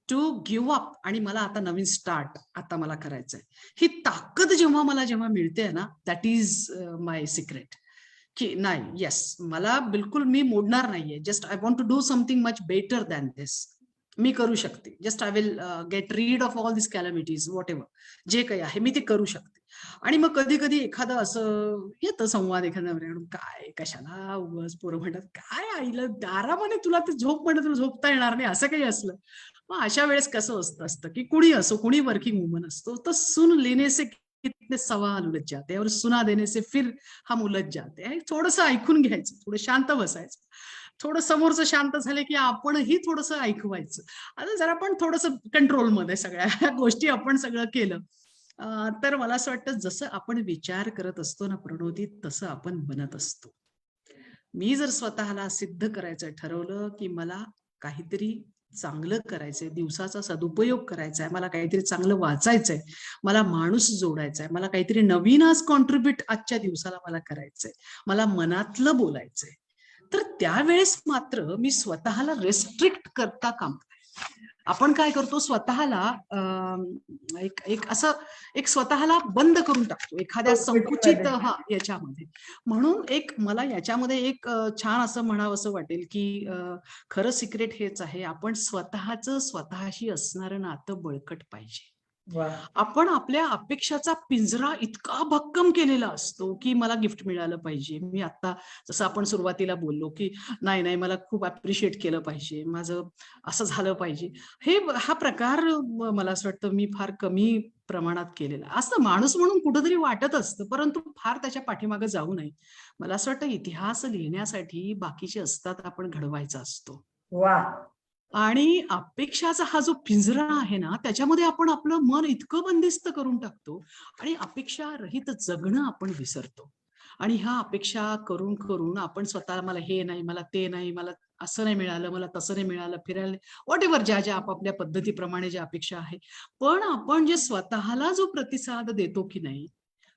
to give up आणि मला आता नवीन स्टार्ट आता मला करायचंय, ही ताकद जेव्हा मिळते ना, दॅट इज माय सिक्रेट. की नाही, येस, मला बिलकुल मी मोडणार नाहीये. Just I want to do something much better than this. मी करू शकते. Just I will get rid of all this calamities, whatever जे काही आहे मी ते करू शकते. आणि मग कधी कधी एखादं असं येतं संवाद, एखाद्या काय कशाला उगाच पोरं म्हणतात, काय आईला आरामाने तुला ते झोप म्हणत तुला झोपता येणार नाही, असं काही असलं. मग अशा वेळेस कसं असतं की कुणी असो, कुणी वर्किंग वुमन असतो, तर सुन लेने से कितने सवाल उलझ जाते और सुना देने से फिर हम उलझ जाते हैं. थोडंसं ऐकून घ्यायचं, थोडं शांत बसायचं, थोडं समोरचं शांत झालं की आपणही थोडंसं ऐकवायचं. आता जर आपण थोडंसं कंट्रोलमध्ये सगळ्या गोष्टी आपण सगळं केलं, तर मला असं वाटतं जसं आपण विचार करत असतो ना प्रणोती, तसं आपण बनत असतो. मी जर स्वतःला सिद्ध करायचं ठरवलं की मला काहीतरी चांगलं करायचंय, दिवसाचा सदुपयोग करायचा आहे, मला काहीतरी चांगलं वाचायचंय, मला माणूस जोडायचा आहे, मला काहीतरी नवीन आज कॉन्ट्रीब्युट आजच्या दिवसाला मला करायचंय, मला मनातलं बोलायचंय, तर त्यावेळेस मात्र मी स्वतःला रेस्ट्रिक्ट करता काम नये. आपण काय करतो, स्वतःला एक असं एक स्वतःला बंद करून टाकतो एखाद्या संकुचित याच्यामध्ये. म्हणून एक मला याच्यामध्ये एक छान असं म्हणावं असं वाटेल की खरं सिक्रेट हेच आहे, आपण स्वतःच स्वतःशी असणारं नातं बळकट पाहिजे. वा. आपण आपल्या अपेक्षाचा पिंजरा इतका भक्कम केलेला असतो की मला गिफ्ट मिळालं पाहिजे. मी आता जसं आपण सुरुवातीला बोललो की नाही नाही मला खूप अप्रिशिएट केलं पाहिजे, माझं असं झालं पाहिजे. हा प्रकार मला असं वाटतं मी फार कमी प्रमाणात केलेला असतं. माणूस म्हणून कुठंतरी वाटत असतं, परंतु फार त्याच्या पाठीमागे जाऊ नये. मला असं वाटतं इतिहास लिहिण्यासाठी बाकीचे असतात, आपण घडवायचा असतो. वा. आणि अपेक्षाचा हा जो पिंजरा आहे ना, त्याच्यामध्ये आपण आपलं मन इतकं बंदिस्त करून टाकतो आणि अपेक्षा रहित जगणं आपण विसरतो. आणि ह्या अपेक्षा करून करून आपण स्वतःला मला हे नाही, मला ते नाही, मला असं नाही मिळालं, मला तसं नाही मिळालं, फिरायला व्हॉटएव्हर ज्या ज्या आपापल्या पद्धतीप्रमाणे ज्या अपेक्षा आहे. पण आपण जे स्वतःला जो प्रतिसाद देतो की नाही,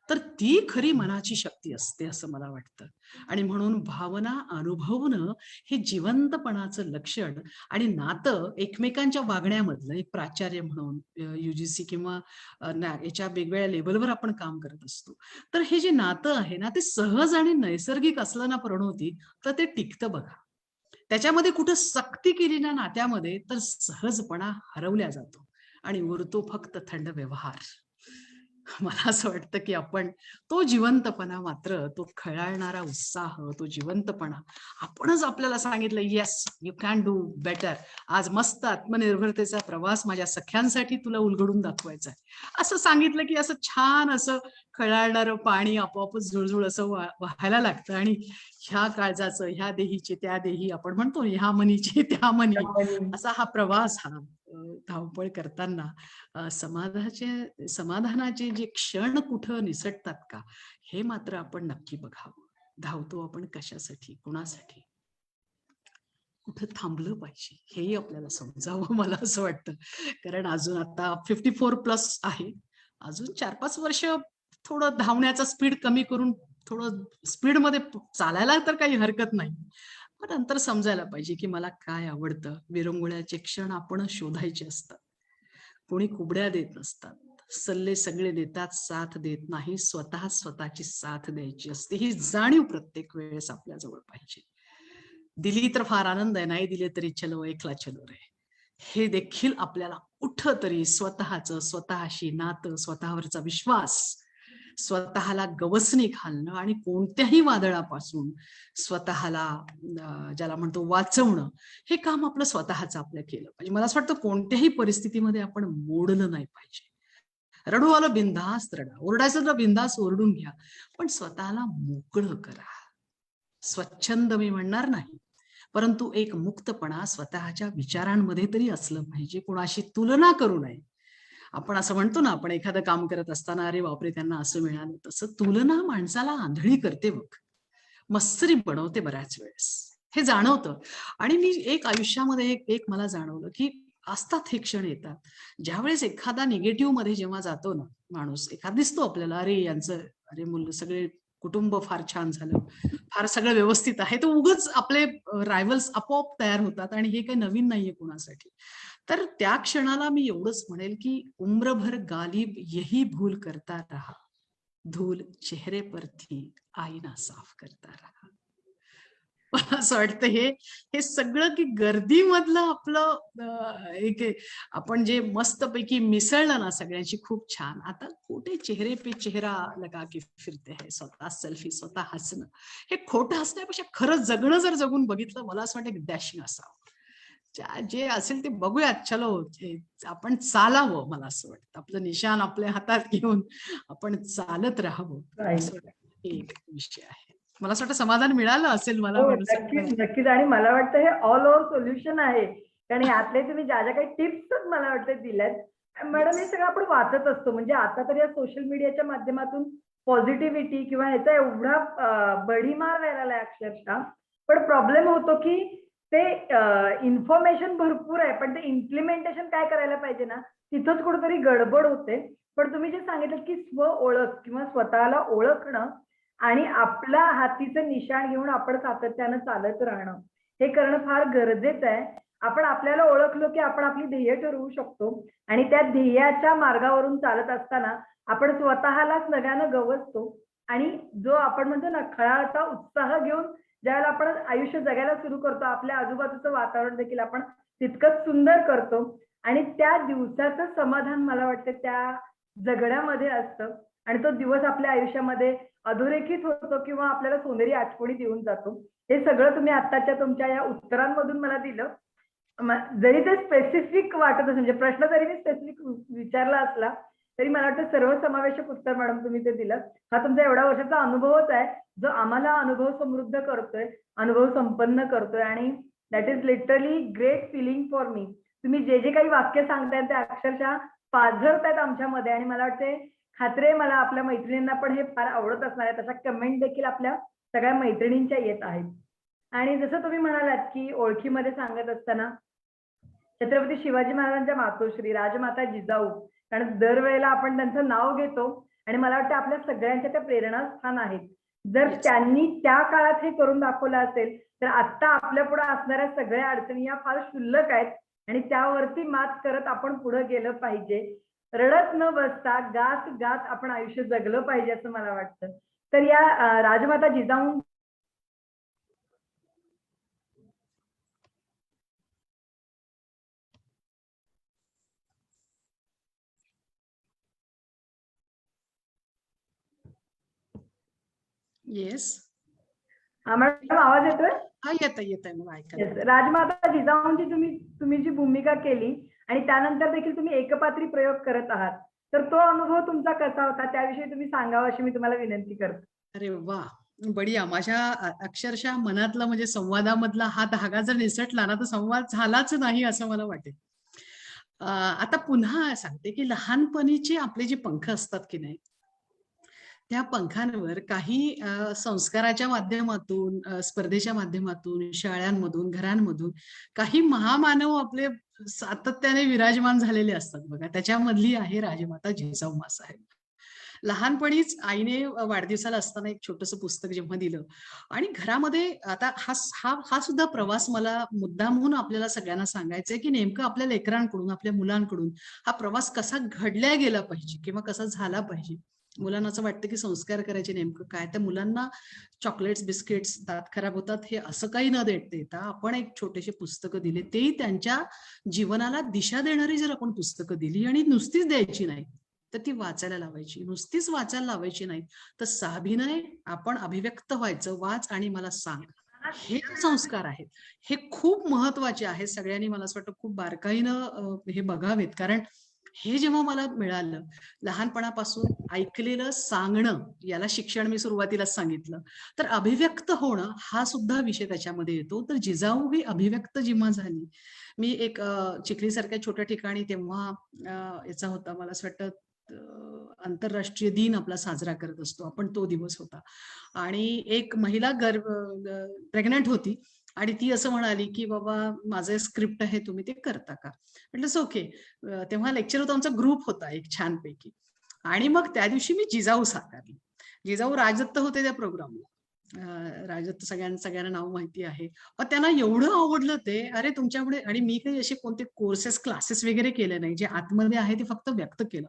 तर ती खरी मनाची शक्ती असते असं मला वाटतं. आणि म्हणून भावना अनुभवणं हे जिवंतपणाचं लक्षण आणि नातं एकमेकांच्या वागण्यामधलं एक प्राचार्य म्हणून युजीसी किंवा याच्या वेगवेगळ्या लेवलवर आपण काम करत असतो. तर हे जे नातं आहे ना, ते सहज आणि नैसर्गिक असलं ना प्रणवती, तर ते टिकतं बघा. त्याच्यामध्ये कुठं सक्ती केली ना नात्यामध्ये, तर सहजपणा हरवल्या जातो आणि उरतो फक्त थंड व्यवहार. मला असं वाटतं की आपण तो जिवंतपणा मात्र, तो खळाळणारा उत्साह, तो जिवंतपणा आपणच आपल्याला सांगितलं, yes you can do better. आज मस्त आत्मनिर्भरतेचा प्रवास माझ्या सख्यांसाठी तुला उलगडून दाखवायचा आहे, असं सांगितलं की असं छान असं खळाळणारं पाणी आपोआपच झुळझुळ असं वाहायला लागतं. आणि ह्या काळजाचं ह्या देहीचे त्या देही, आपण म्हणतो ह्या मनीचे त्या मनी, असा हा प्रवास, हा धावपळ करताना समाधानाचे जे क्षण कुठं निसटतात का, हे मात्र आपण नक्की बघावं. धावतो आपण कशासाठी, कुणासाठी, कुठं थांबलं पाहिजे, हेही आपल्याला समजावं मला असं वाटतं. कारण अजून आता 54+ आहे. अजून 4-5 वर्ष थोडं धावण्याचा स्पीड कमी करून थोडं स्पीडमध्ये चालायला तर काही हरकत नाही. पण नंतर समजायला पाहिजे की मला काय आवडतं. विरंगुळ्याचे क्षण आपण शोधायचे असतात. कोणी कुबड्या देत नसतात. सल्ले सगळे देतात, साथ देत नाही. स्वतः स्वतःची साथ द्यायची असते. ही जाणीव प्रत्येक वेळेस आपल्या जवळ पाहिजे. दिली तर फार आनंद आहे, नाही दिले तरी चलो एकला चलो रे. हे देखील आपल्याला कुठंतरी स्वतःचं, स्वतःशी नातं, स्वतःवरचा विश्वास, स्वतःला गवसणी घालणं आणि कोणत्याही वादळापासून स्वतःला ज्याला म्हणतो वाचवणं, हे काम आपलं स्वतःच आपलं केलं पाहिजे. मला असं वाटतं कोणत्याही परिस्थितीमध्ये आपण मोडलं नाही पाहिजे. रडू आलं बिनधास्त रडा, ओरडायचं तर बिनधास्त ओरडून घ्या, पण स्वतःला मोकळं करा. स्वच्छंद मी म्हणणार नाही, परंतु एक मुक्तपणा स्वतःच्या विचारांमध्ये तरी असलं पाहिजे. कोणाशी तुलना करू नये. आपण असं म्हणतो ना, आपण एखादं काम करत असताना अरे बापरे त्यांना असं मिळालं, तसं तुलना माणसाला आंधळी करते बघ, मत्सरी बनवते बऱ्याच वेळेस. हे जाणवतं. आणि मी एक आयुष्यामध्ये एक मला जाणवलं की असतात हे क्षण येतात, ज्यावेळेस एखादा निगेटिव्ह मध्ये जेव्हा जातो ना माणूस, एखादा दिसतो आपल्याला, अरे यांचं, अरे मुलं सगळे कुटुंब फार छान झालं, फार सगळं व्यवस्थित आहे, तर उगच आपले रायव्हल्स आपोआप तयार होतात आणि हे काही नवीन नाहीये कोणासाठी. तर त्या क्षणाला मी एवढंच म्हणेल की उम्रभर गालिब यही भूल करता रहा, धूल चेहरे पर थी आईना साफ करता रहा. मला असं वाटतं हे हे सगळं की गर्दीमधलं आपलं एक आपण जे मस्तपैकी मिसळलं ना सगळ्यांची खूप छान. आता खोटे चेहरे पे चेहरा लगा के फिरते है, स्वतः सेल्फी, स्वतः हसणं. हे खोटं हसण्यापेक्षा खरं जगणं जर जगून बघितलं, मला असं वाटतं की डॅशिंग असावं. जे असेल ते बघूयात, चलो आपण चालावं. मला असं वाटतं आपलं निशाण आपल्या हातात घेऊन आपण चालत राहावं. असं वाटतं हे एक विषय आहे. मला असं वाटतं समाधान मिळालं असेल मला हो, म्हणून नक्कीच नक्कीच. आणि मला वाटतं हे ऑल ओव्हर सोल्युशन आहे. कारण यातले तुम्ही ज्या ज्या काही टिप्स मला वाटतं दिल्यात मॅडम, हे सगळं आपण वाचत असतो. म्हणजे आता तर या सोशल मीडियाच्या माध्यमातून पॉझिटिव्हिटी किंवा ह्याचा एवढा भडीमार व्हायला लागलाय अक्षरशः. पण प्रॉब्लेम होतो की ते इन्फॉर्मेशन भरपूर आहे, पण ते इम्प्लिमेंटेशन काय करायला पाहिजे ना, तिथंच कुठेतरी गडबड होते. पण तुम्ही जे सांगितलं की स्व ओळख किंवा स्वतःला ओळखणं आणि आपला हातीचं निशाण घेऊन आपण सातत्यानं चालत राहणं, हे करणं फार गरजेचं आहे. आपण आपल्याला ओळखलो की आपण आपली ध्येय ठरवू शकतो आणि त्या ध्येयाच्या मार्गावरून चालत असताना आपण स्वतःलाच नव्यानं गवसतो आणि जो आपण म्हणतो ना खळाळता उत्साह घेऊन ज्यावेळेला आपण आयुष्य जगायला सुरू करतो, आपल्या आजूबाजूचं वातावरण देखील आपण तितकंच सुंदर करतो. आणि त्या दिवसाचं समाधान मला वाटतं त्या जगण्यामध्ये असतं आणि तो दिवस आपल्या आयुष्यामध्ये अधोरेखित होतो किंवा आपल्याला सोनेरी आठवणी देऊन जातो. हे सगळं तुम्ही आत्ताच्या तुमच्या या उत्तरांमधून मला दिलं. जरी ते स्पेसिफिक वाटत असेल, म्हणजे प्रश्न जरी मी स्पेसिफिक विचारला असला तरी मला वाटतं सर्वसमावेशक उत्तर मॅडम तुम्ही ते दिलं. हा तुमचा एवढ्या वर्षाचा अनुभवच आहे जो आम्हाला अनुभव समृद्ध करतोय, अनुभव संपन्न करतोय आणि that is literally great feeling for me. तुम्ही जे जे काही वाक्य सांगताय ते अक्षरशः पाझरत आहेत आमच्यामध्ये आणि मला वाटते खात्री आहे मला आपल्या मैत्रिणींना पण हे फार आवडत असणार आहे. तशा कमेंट देखील आपल्या सगळ्या मैत्रिणींच्या येत आहेत. आणि जसं तुम्ही म्हणालात की ओळखीमध्ये सांगत असताना छत्रपती शिवाजी महाराजांच्या मातोश्री राजमाता जिजाऊ, कारण दरवेळेला आपण त्यांचं नाव घेतो आणि मला वाटतं आपल्या सगळ्यांच्या त्या प्रेरणास्थान आहेत. जर Yes. त्यांनी त्या काळात हे करून दाखवलं असेल तर आता आपल्या पुढे असणाऱ्या सगळ्या अडचणी या फार क्षुल्लक आहेत आणि त्यावरती मात करत आपण पुढे गेलं पाहिजे. रडत न बसता गात गात आपण आयुष्य जगलं पाहिजे असं मला वाटतं. तर या राजमाता जिजाऊ येस. मॅडम आवाज येतोय? हा, येत आहे मला ऐकायला. Yes. राजमाता जिजाऊंची तुम्ही जी भूमिका केली आणि त्यानंतर देखील तुम्ही एकपात्री प्रयोग करत आहात, तर तो अनुभव तुमचा कसा होता त्याविषयी तुम्ही सांगावं अशी मी तुम्हाला विनंती करते. अरे वा, बढिया. माझ्या अक्षरशः मनातला म्हणजे संवादामधला हा धागा जर निसटला ना तर संवाद झालाच नाही असं मला वाटेल. आता पुन्हा सांगते की लहानपणीचे आपले जे पंख असतात की नाही, त्या पंखांवर काही संस्काराच्या माध्यमातून, स्पर्धेच्या माध्यमातून, शाळांमधून, घरांमधून काही महामानव आपले सातत्याने विराजमान झालेले असतात बघा. त्याच्यामधली आहे राजमाता जिजाऊ माँसाहेब. लहानपणीच आईने वाढदिवसाला असताना एक छोटंसं पुस्तक जेव्हा दिलं आणि घरामध्ये आता हा सुद्धा प्रवास मला मुद्दामहून आपल्याला सगळ्यांना सांगायचा आहे की नेमकं आपल्या लेकरांकडून, आपल्या मुलांकडून हा प्रवास कसा घडल्या गेला पाहिजे किंवा कसा झाला पाहिजे. मुलांना असं वाटतं की संस्कार करायचे नेमकं काय, तर मुलांना चॉकलेट्स, बिस्किट्स, दात खराब होतात हे असं काही न देता आपण एक छोटेसे पुस्तकं दिले, तेही त्यांच्या जीवनाला दिशा देणारी जर आपण पुस्तकं दिली आणि नुसतीच द्यायची नाही तर ती वाचायला लावायची, नुसतीच वाचायला लावायची नाही तर साभिनय आपण अभिव्यक्त व्हायचं, वाच आणि मला सांग. हे जे संस्कार आहेत हे खूप महत्वाचे आहेत. सगळ्यांनी मला असं वाटतं खूप बारकाईनं हे बघावेत, कारण हे जेव्हा मला मिळालं लहानपणापासून ऐकलेलं सांगणं, याला शिक्षण मी सुरुवातीलाच सांगितलं, तर अभिव्यक्त होणं हा सुद्धा विषय त्याच्यामध्ये येतो. तर जिजाऊ ही अभिव्यक्त जेव्हा झाली, मी एक चिखलीसारख्या छोट्या ठिकाणी तेव्हा याचा होता मला असं वाटतं आंतरराष्ट्रीय दिन आपला साजरा करत असतो आपण, तो दिवस होता आणि एक महिला प्रेग्नंट होती आणि ती असं म्हणाली की बाबा माझं स्क्रिप्ट आहे तुम्ही ते करता का. म्हटलं ओके. तेव्हा लेक्चर होता, आमचा ग्रुप होता एक छानपैकी आणि मग त्या दिवशी मी जिजाऊ साकारली. जिजाऊ राजदत्त होते त्या प्रोग्रामला. राजदत्त सगळ्यांना नाव माहिती आहे. पण त्यांना एवढं आवडलं ते, अरे तुमच्यामुळे, आणि मी काही असे कोणते कोर्सेस क्लासेस वगैरे केले नाही, जे आतमध्ये आहे ते फक्त व्यक्त केलं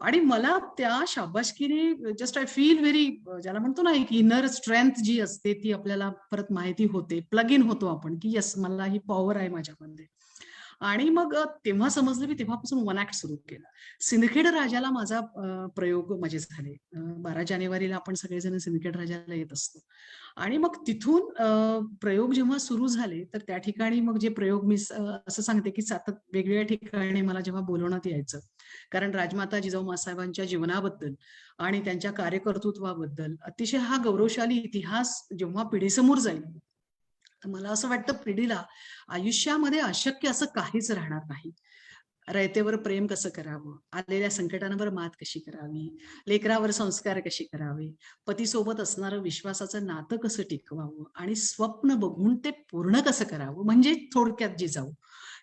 आणि मला त्या शाबासकीने जस्ट आय फील व्हेरी, ज्याला म्हणतो ना एक इनर स्ट्रेंथ जी असते ती आपल्याला परत माहिती होते, प्लग इन होतो आपण की येस मला ही पॉवर आहे माझ्यामध्ये. आणि मग तेव्हा समजलं, मी तेव्हापासून वन ऍक्ट सुरू केलं. सिंदखेड राजाला माझा प्रयोग माझे झाले. 12 जानेवारीला आपण सगळेजण सिंदखेड राजाला येत असतो आणि मग तिथून प्रयोग जेव्हा सुरू झाले तर त्या ठिकाणी मग जे प्रयोग मी असं सांगते की सतत वेगवेगळ्या ठिकाणी मला जेव्हा बोलवण्यात यायचं, कारण राजमाता जिजाऊ माँसाहेबांच्या जीवनाबद्दल आणि त्यांच्या कार्यकर्तृत्वाबद्दल अतिशय हा गौरवशाली इतिहास जेव्हा पिढीसमोर जाईल तर मला असं वाटतं पिढीला आयुष्यामध्ये अशक्य असं काहीच राहणार नाही. रयतेवर प्रेम कसं करावं, आलेल्या संकटांवर मात कशी करावी, लेकरावर संस्कार कसे करावे, पतीसोबत असणारं विश्वासाचं नातं कसं टिकवावं आणि स्वप्न बघून ते पूर्ण कसं करावं, म्हणजे थोडक्यात जिजाऊ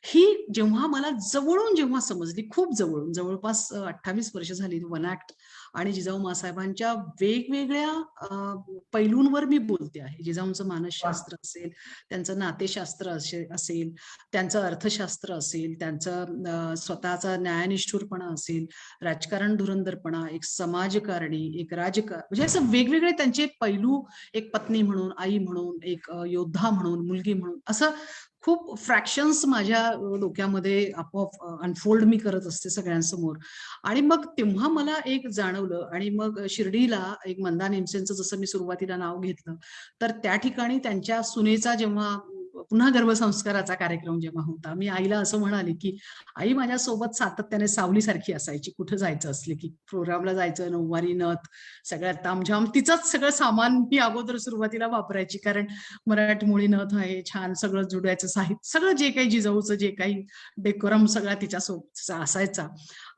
ही जेव्हा मला जवळून जेव्हा समजली, खूप जवळून, जवळपास 28 वर्ष झाली वन ऍक्ट आणि जिजाऊ माँसाहेबांच्या वेगवेगळ्या पैलूंवर मी बोलते आहे. जिजाऊंचं मानसशास्त्र असेल, त्यांचं नातेशास्त्र असेल, त्यांचं अर्थशास्त्र असेल, त्यांचं स्वतःचा न्यायनिष्ठुरपणा असेल, राजकारण धुरंधरपणा, एक समाजकारणी, एक म्हणजे असं वेगवेगळे त्यांचे पैलू, एक पत्नी म्हणून, आई म्हणून, एक योद्धा म्हणून, मुलगी म्हणून, असं खूप फ्रॅक्शन्स माझ्या डोक्यामध्ये आपोआप अनफोल्ड मी करत असते सगळ्यांसमोर. आणि मग तेव्हा मला एक जाणवलं, आणि मग शिर्डीला एक मंदा नेमसेंचं जसं मी सुरुवातीला नाव घेतलं, तर त्या ठिकाणी त्यांच्या सुनेचा जेव्हा पुन्हा गर्भसंस्काराचा कार्यक्रम जेव्हा होता, मी आईला असं म्हणाले की आई माझ्यासोबत सातत्याने सावलीसारखी असायची. कुठं जायचं असले की प्रोग्रामला जायचं, नऊवारी नथ, सगळ्यात तामझाम, तिचंच सगळं सामान ती अगोदर सुरुवातीला वापरायची, कारण मराठमोळी नथ आहे, छान सगळं जुड्याचं साहित्य, सगळं जे काही जिजाऊचं जे काही डेकोरम सगळा तिच्यासोबत असायचा.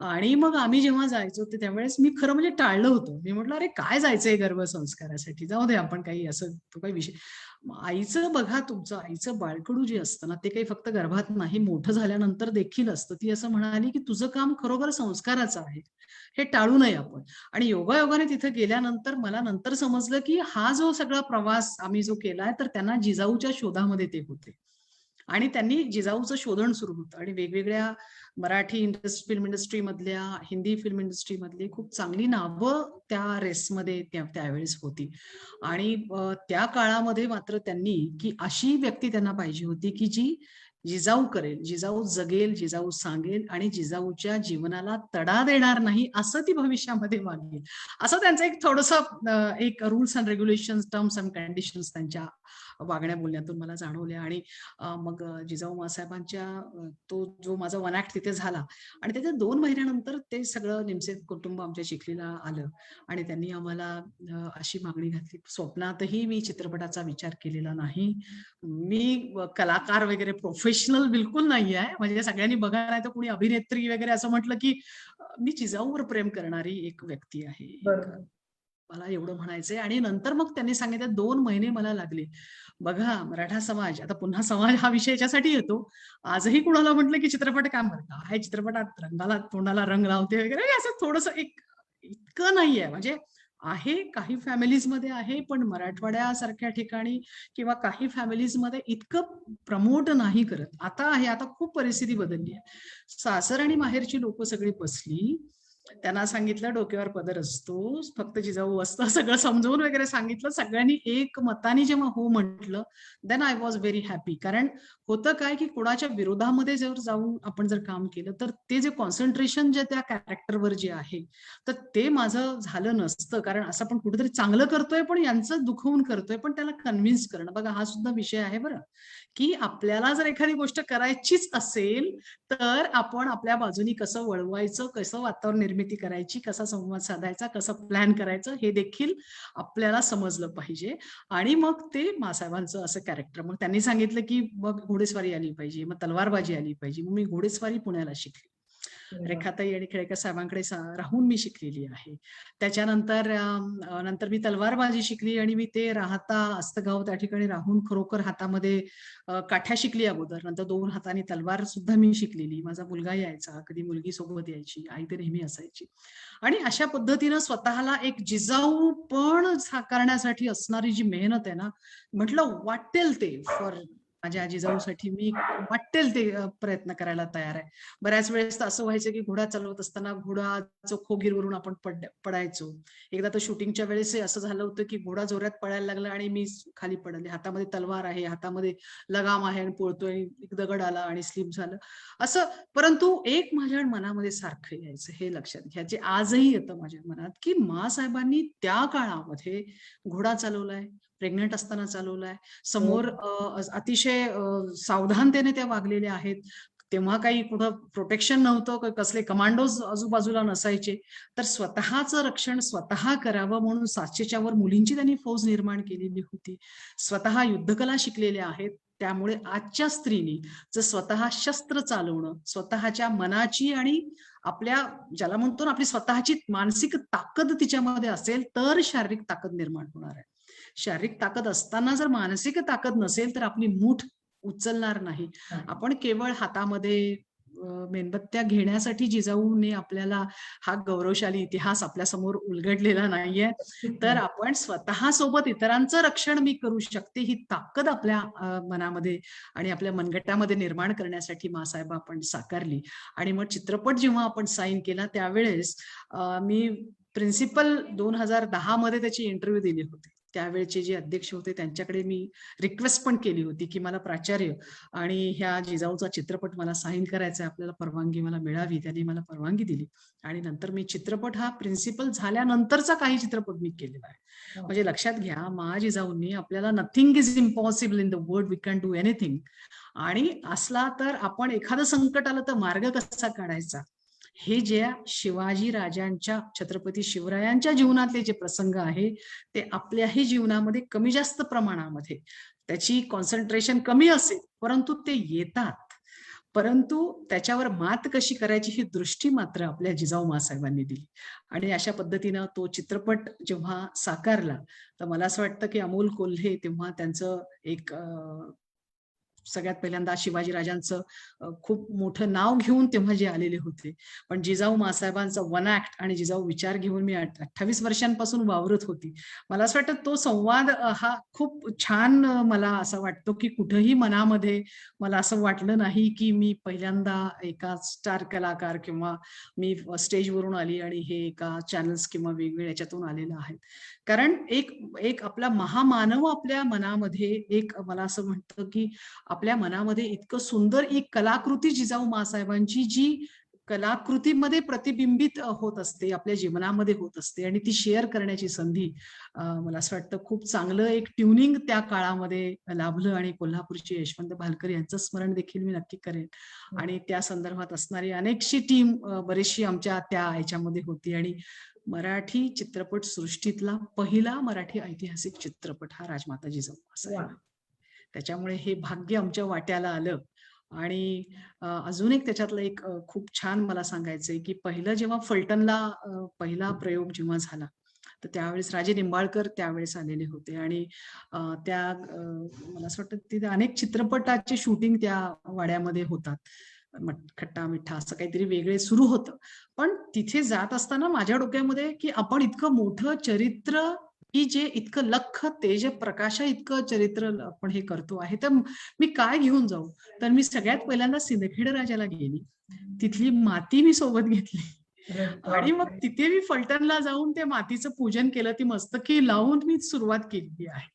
आणि मग आम्ही जेव्हा जायचो त्यावेळेस मी खरं म्हणजे टाळलं होतं. मी म्हटलं, अरे काय जायचंय गर्भसंस्कारासाठी, जाऊ दे आपण काही असं तो काही विषय. आईचं बघा, तुमचं आईचं बाळकडू जे असतं ना, ते काही फक्त गर्भात नाही, मोठं झाल्यानंतर देखील असतं. ती असं म्हणाली की तुझं काम खरोखर संस्काराचं आहे, हे टाळू नये आपण. आणि योगायोगाने तिथे गेल्यानंतर मला नंतर समजलं की हा जो सगळा प्रवास आम्ही जो केलाय, तर त्यांना जिजाऊच्या शोधामध्ये ते होते. आणि त्यांनी जिजाऊचं शोधन सुरू होतं, आणि वेगवेगळ्या मराठी फिल्म इंडस्ट्री मधल्या, हिंदी फिल्म इंडस्ट्री मधली खूप चांगली नावं त्या रेसमध्ये त्यावेळेस होती. आणि त्या काळामध्ये मात्र त्यांनी की अशी व्यक्ती त्यांना पाहिजे होती की जी जिजाऊ करेल, जिजाऊ जगेल, जिजाऊ सांगेल, आणि जिजाऊच्या जीवनाला तडा देणार नाही, असं ती भविष्यामध्ये वागेल. असं त्यांचं एक थोडंसं एक rules and regulation, terms and conditions त्यांच्या वागण्या बोलण्यातून मला जाणवले. आणि मग जिजाऊ माँसाहेबांच्या तो जो माझा वन ऍक्ट तिथे झाला, आणि त्याच्या 2 महिन्यानंतर ते सगळं निमसे कुटुंब आमच्या चिखलीला आलं, आणि त्यांनी आम्हाला अशी मागणी घातली. स्वप्नातही मी चित्रपटाचा विचार केलेला नाही. मी कलाकार वगैरे प्रोफेशनल बिलकुल नाही आहे. म्हणजे सगळ्यांनी बघा, नाही तर कोणी अभिनेत्री वगैरे असं म्हटलं की मी जिजाऊवर प्रेम करणारी एक व्यक्ती आहे. बरोबर. मला एवढं म्हणायचंय. आणि नंतर मग त्यांनी सांगितलं 2 महिने मला लागले. बघा, मराठा समाज, आता पुन्हा समाज हा विषय याच्यासाठी येतो. आजही कुणाला म्हटलं की चित्रपट काम करता, काय चित्रपटात रंगाला तोंडाला रंग लावते वगैरे, म्हणजे असं थोडंसं एक इतकं नाहीये. म्हणजे आहे, काही फॅमिलीजमध्ये आहे, पण मराठवाड्यासारख्या ठिकाणी किंवा काही फॅमिलीजमध्ये इतकं प्रमोट नाही करत. आता आहे, आता खूप परिस्थिती बदलली आहे. सासर आणि माहेरची लोक सगळी बसली, त्यांना सांगितलं डोक्यावर पदर असतो, फक्त जिजाऊ असतं, सगळं समजावून वगैरे सांगितलं. सगळ्यांनी एक मताने जेव्हा हो म्हटलं, then I was very happy. कारण होतं काय की कोणाच्या विरोधामध्ये जर जाऊन आपण जर काम केलं, तर ते जे कॉन्सन्ट्रेशन जे त्या कॅरेक्टरवर जे आहे, तर ते माझं झालं नसतं. कारण असं आपण कुठेतरी चांगलं करतोय, पण यांचं दुखवून करतोय, पण त्याला कन्व्हिन्स करणं, बघा हा सुद्धा विषय आहे बरं, की आपल्याला जर एखादी गोष्ट करायचीच असेल, तर आपण आपल्या बाजूनी कसं वळवायचं, कसं वातावरण निर्मिती करायची, कसा संवाद साधायचा, कसं प्लॅन करायचं, हे देखील आपल्याला समजलं पाहिजे. आणि मग ते माँसाहेबांचं असं कॅरेक्टर. मग त्यांनी सांगितलं की मग घोडेस्वारी आली पाहिजे, मग तलवारबाजी आली पाहिजे. मग मी घोडेस्वारी पुण्याला शिकली. रेखाताई आणि खेडेकर साहेबांकडे राहून मी शिकलेली आहे. त्याच्यानंतर नंतर मी तलवारबाजी शिकली, आणि मी ते राहता अस्तगाव त्या ठिकाणी राहून खरोखर हातामध्ये काठ्या शिकली अगोदर. नंतर 2 हातांनी तलवार सुद्धा मी शिकलेली. माझा मुलगा यायचा, कधी मुलगी सोबत यायची, आई तर नेहमी असायची. आणि अशा पद्धतीनं स्वतःला एक जिजाऊ पण साकारण्यासाठी असणारी जी मेहनत आहे ना, म्हटलं वाटेल ते फॉर माझ्या जिजाऊसाठी मी वाटेल ते प्रयत्न करायला तयार आहे. बऱ्याच वेळेस तर असं व्हायचं की घोडा चालवत असताना घोडाचं खोगीरवरून आपण पडायचो. एकदा तर शूटिंगच्या वेळेस असं झालं होतं की घोडा जोरात पळायला लागला आणि मी खाली पडले. हातामध्ये तलवार आहे, हातामध्ये लगाम आहे, आणि पळतोय, एक दगड आला आणि स्लिप झालं असं. परंतु एक माझ्या मनामध्ये सारखं यायचं, हे लक्षात घ्या, जे आजही येतं माझ्या मनात, की माँसाहेबांनी त्या काळामध्ये घोडा चालवलाय, प्रेग्नंट असताना चालवलाय, समोर अतिशय सावधानतेने त्या वागलेल्या आहेत. तेव्हा काही कुठं प्रोटेक्शन नव्हतं, कसले कमांडोज आजूबाजूला नसायचे. तर स्वतःचं रक्षण स्वतः करावं म्हणून 700च्या वर मुलींची त्यांनी फौज निर्माण केलेली होती. स्वतः युद्धकला शिकलेल्या आहेत. त्यामुळे आजच्या स्त्रीनी जर स्वतः शस्त्र चालवणं, स्वतःच्या मनाची आणि आपल्या ज्याला म्हणतो ना, आपली स्वतःची मानसिक ताकद तिच्यामध्ये असेल, तर शारीरिक ताकद निर्माण होणार आहे. शारीरिक ताकद असताना जर मानसिक ताकद नसेल, तर आपली मूठ उचलणार नाही. आपण केवळ हातामध्ये मेणबत्त्या घेण्यासाठी जिजाऊने आपल्याला हा गौरवशाली इतिहास आपल्या समोर उलगडलेला नाहीये. तर आपण स्वतः सोबत इतरांचं रक्षण मी करू शकते ही ताकद आपल्या मनामध्ये आणि आपल्या मनगटामध्ये निर्माण करण्यासाठी माँसाहेब आपण साकारली. आणि मग चित्रपट जेव्हा आपण साईन केला त्यावेळेस मी प्रिन्सिपल 2010 मध्ये त्याची इंटरव्ह्यू दिली होती. त्यावेळेचे जे अध्यक्ष होते त्यांच्याकडे मी रिक्वेस्ट पण केली होती की मला प्राचार्य आणि ह्या जिजाऊचा चित्रपट मला साईन करायचा आहे, आपल्याला परवानगी मला मिळावी. त्यांनी मला परवानगी दिली आणि नंतर मी चित्रपट हा प्रिन्सिपल झाल्यानंतरचा काही चित्रपट मी केलेला आहे. म्हणजे लक्षात घ्या, मा जिजाऊंनी आपल्याला nothing is impossible in the world, we can do anything. आणि असला तर आपण एखादं संकट आलं तर मार्ग कसा काढायचा, हे ज्या शिवाजी राजांच्या, छत्रपती शिवरायांच्या जीवनातले जे प्रसंग आहे ते आपल्याही जीवनामध्ये कमी जास्त प्रमाणामध्ये त्याची कॉन्सन्ट्रेशन कमी असेल परंतु ते येतात. परंतु त्याच्यावर मात कशी करायची ही दृष्टी मात्र आपल्या जिजाऊ माँसाहेबांनी दिली. आणि अशा पद्धतीनं तो चित्रपट जेव्हा साकारला तर मला असं वाटतं की अमोल कोल्हे तेव्हा त्यांचं एक सगळ्यात पहिल्यांदा शिवाजी राजांचं खूप मोठं नाव घेऊन तेव्हा जे आलेले होते. पण जिजाऊ माँसाहेबांचा वन ऍक्ट आणि जिजाऊ विचार घेऊन मी 28 वर्षांपासून वावरत होती. मला असं वाटतं तो संवाद हा खूप छान मला असं वाटतो की कुठेही मनामध्ये मला असं वाटलं नाही की मी पहिल्यांदा एका स्टार कलाकार किंवा मी स्टेजवरून आली आणि हे एका चॅनल्स किंवा वेगवेगळ्या याच्यातून आलेलं आहे. कारण एक एक आपला महामानव आपल्या मनामध्ये एक मला असं म्हणतं की आपल्या मनामध्ये इतकं सुंदर एक कलाकृती जिजाऊ माँसाहेबांची जी कलाकृतीमध्ये प्रतिबिंबित होत असते, आपल्या जीवनामध्ये होत असते आणि ती शेअर करण्याची संधी मला असं वाटतं खूप चांगलं एक ट्युनिंग त्या काळामध्ये लाभलं. आणि कोल्हापूरचे यशवंत भालकर यांचं स्मरण देखील मी नक्की करेन. आणि त्या संदर्भात असणारी अनेकशी टीम बरीचशी आमच्या त्या ह्याच्यामध्ये होती. आणि मराठी चित्रपट सृष्टीतला पहिला मराठी ऐतिहासिक चित्रपट हा राजमाता जिजाऊ माँसाहेब. त्याच्यामुळे हे भाग्य आमच्या वाट्याला आलं. आणि अजून एक त्याच्यातलं एक खूप छान मला सांगायचंय की पहिलं जेव्हा फलटणला पहिला प्रयोग जेव्हा झाला तर त्यावेळेस राजे निंबाळकर त्यावेळेस आलेले होते. आणि त्या मला असं वाटतं तिथे अनेक चित्रपटाचे शूटिंग त्या वाड्यामध्ये होतात. खट्टा मिठा असं काहीतरी वेगळे सुरू होतं. पण तिथे जात असताना माझ्या डोक्यामध्ये की आपण इतकं मोठं चरित्र की जे इतकं लख तेज प्रकाशा इतकं चरित्र आपण हे करतो आहे तर मी काय घेऊन जाऊ. तर मी सगळ्यात पहिल्यांदा सिंदखेड राजाला गेली, तिथली माती मी सोबत घेतली आणि मग तिथे मी फलटणला जाऊन त्या मातीचं पूजन केलं. ती मस्तकी लावून मी सुरुवात केली आहे.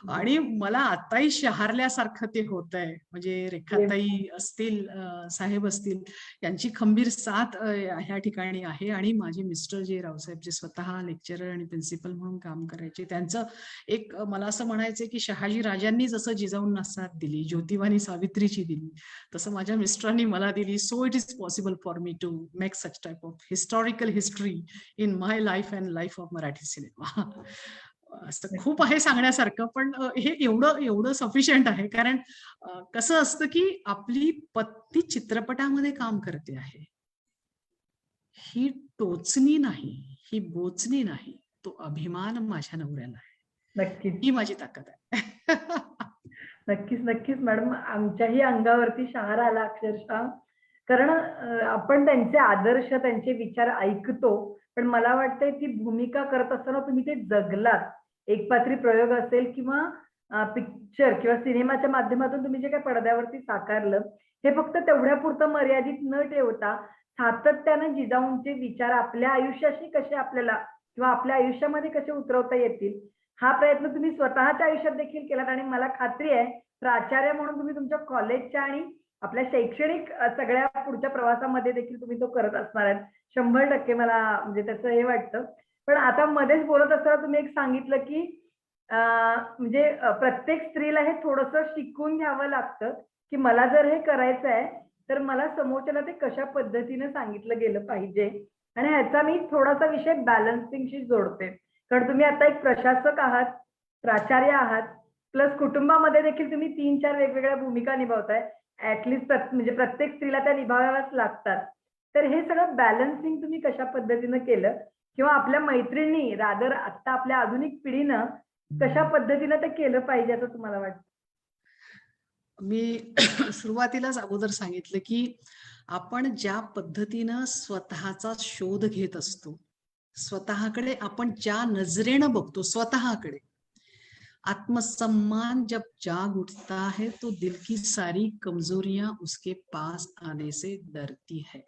आणि मला आताही शहारल्यासारखं ते होत आहे. म्हणजे रेखाताई असतील, साहेब असतील, यांची खंबीर साथ ह्या ठिकाणी आहे. आणि माझे मिस्टर जे रावसाहेब जे स्वतः लेक्चरर आणि प्रिन्सिपल म्हणून काम करायचे, त्यांचं एक मला असं म्हणायचंय की शहाजी राजांनी जसं जिजाऊंना साथ दिली, ज्योतिबानी सावित्रीची दिली, तसं माझ्या मिस्टरांनी मला दिली. So it is possible for me to make such type of historical history in my life and life of Marathi cinema. असं खूप आहे सांगण्यासारखं पण हे एवढं एवढं सफिशियंट आहे. कारण कसं असतं की आपली पत्नी चित्रपटामध्ये काम करते आहे, ही टोचणी नाही, ही बोचणी नाही, तो अभिमान माझ्या नवऱ्याला आहे. नक्कीच ही माझी ताकद आहे. नक्कीच नक्कीच मॅडम, आमच्याही अंगावरती शहारा आला अक्षरशः. कारण आपण त्यांचे आदर्श, त्यांचे विचार ऐकतो, पण मला वाटतंय ती भूमिका करत असताना तुम्ही ते जगलात. एकपात्री प्रयोग असेल किंवा पिक्चर किंवा सिनेमाच्या माध्यमातून तुम्ही जे काही पडद्यावरती साकारलं, हे फक्त तेवढ्यापुरतं मर्यादित न ठेवता सातत्यानं जिजाऊंचे विचार आपल्या आयुष्याशी कसे आपल्याला किंवा आपल्या आयुष्यामध्ये कसे उतरवता येतील, हा प्रयत्न तुम्ही स्वतःच्या आयुष्यात देखील केलात. आणि मला खात्री आहे प्राचार्य म्हणून तुम्ही तुमच्या कॉलेजच्या आणि आपल्या शैक्षणिक सगळ्या पुढच्या प्रवासामध्ये देखील तुम्ही तो करत असणार आहेत. 100% मला म्हणजे त्याचं हे वाटतं. पण आता मध्येच बोलत असताना तुम्ही एक सांगितलं की म्हणजे प्रत्येक स्त्रीला हे थोडंसं शिकून घ्यावं लागतं की मला जर हे करायचं आहे तर मला समोरच्याला ते कशा पद्धतीने सांगितलं गेलं पाहिजे. आणि ह्याचा मी थोडासा विषय बॅलन्सिंगशी जोडते. कारण तुम्ही आता एक प्रशासक आहात, प्राचार्य आहात, प्लस कुटुंबामध्ये देखील तुम्ही 3-4 वेगवेगळ्या भूमिका निभावताय. ऍटलिस्ट म्हणजे प्रत्येक स्त्रीला त्या निभावाव्याच लागतात. तर हे सगळं बॅलन्सिंग तुम्ही कशा पद्धतीनं केलं किंवा आपल्या मैत्रिणी रादर आता आपल्या आधुनिक पिढीनं कशा पद्धतीनं ते केलं पाहिजे असं तुम्हाला वाटतं? मी सुरुवातीलाच अगोदर सांगितलं की आपण ज्या पद्धतीनं स्वतःचा शोध घेत असतो, स्वतःकडे आपण ज्या नजरेनं बघतो स्वतःकडे, आत्मसम्मान जब जाग उठता है तो दिल की सारी कमजोरियां उसके पास आने से डरती है.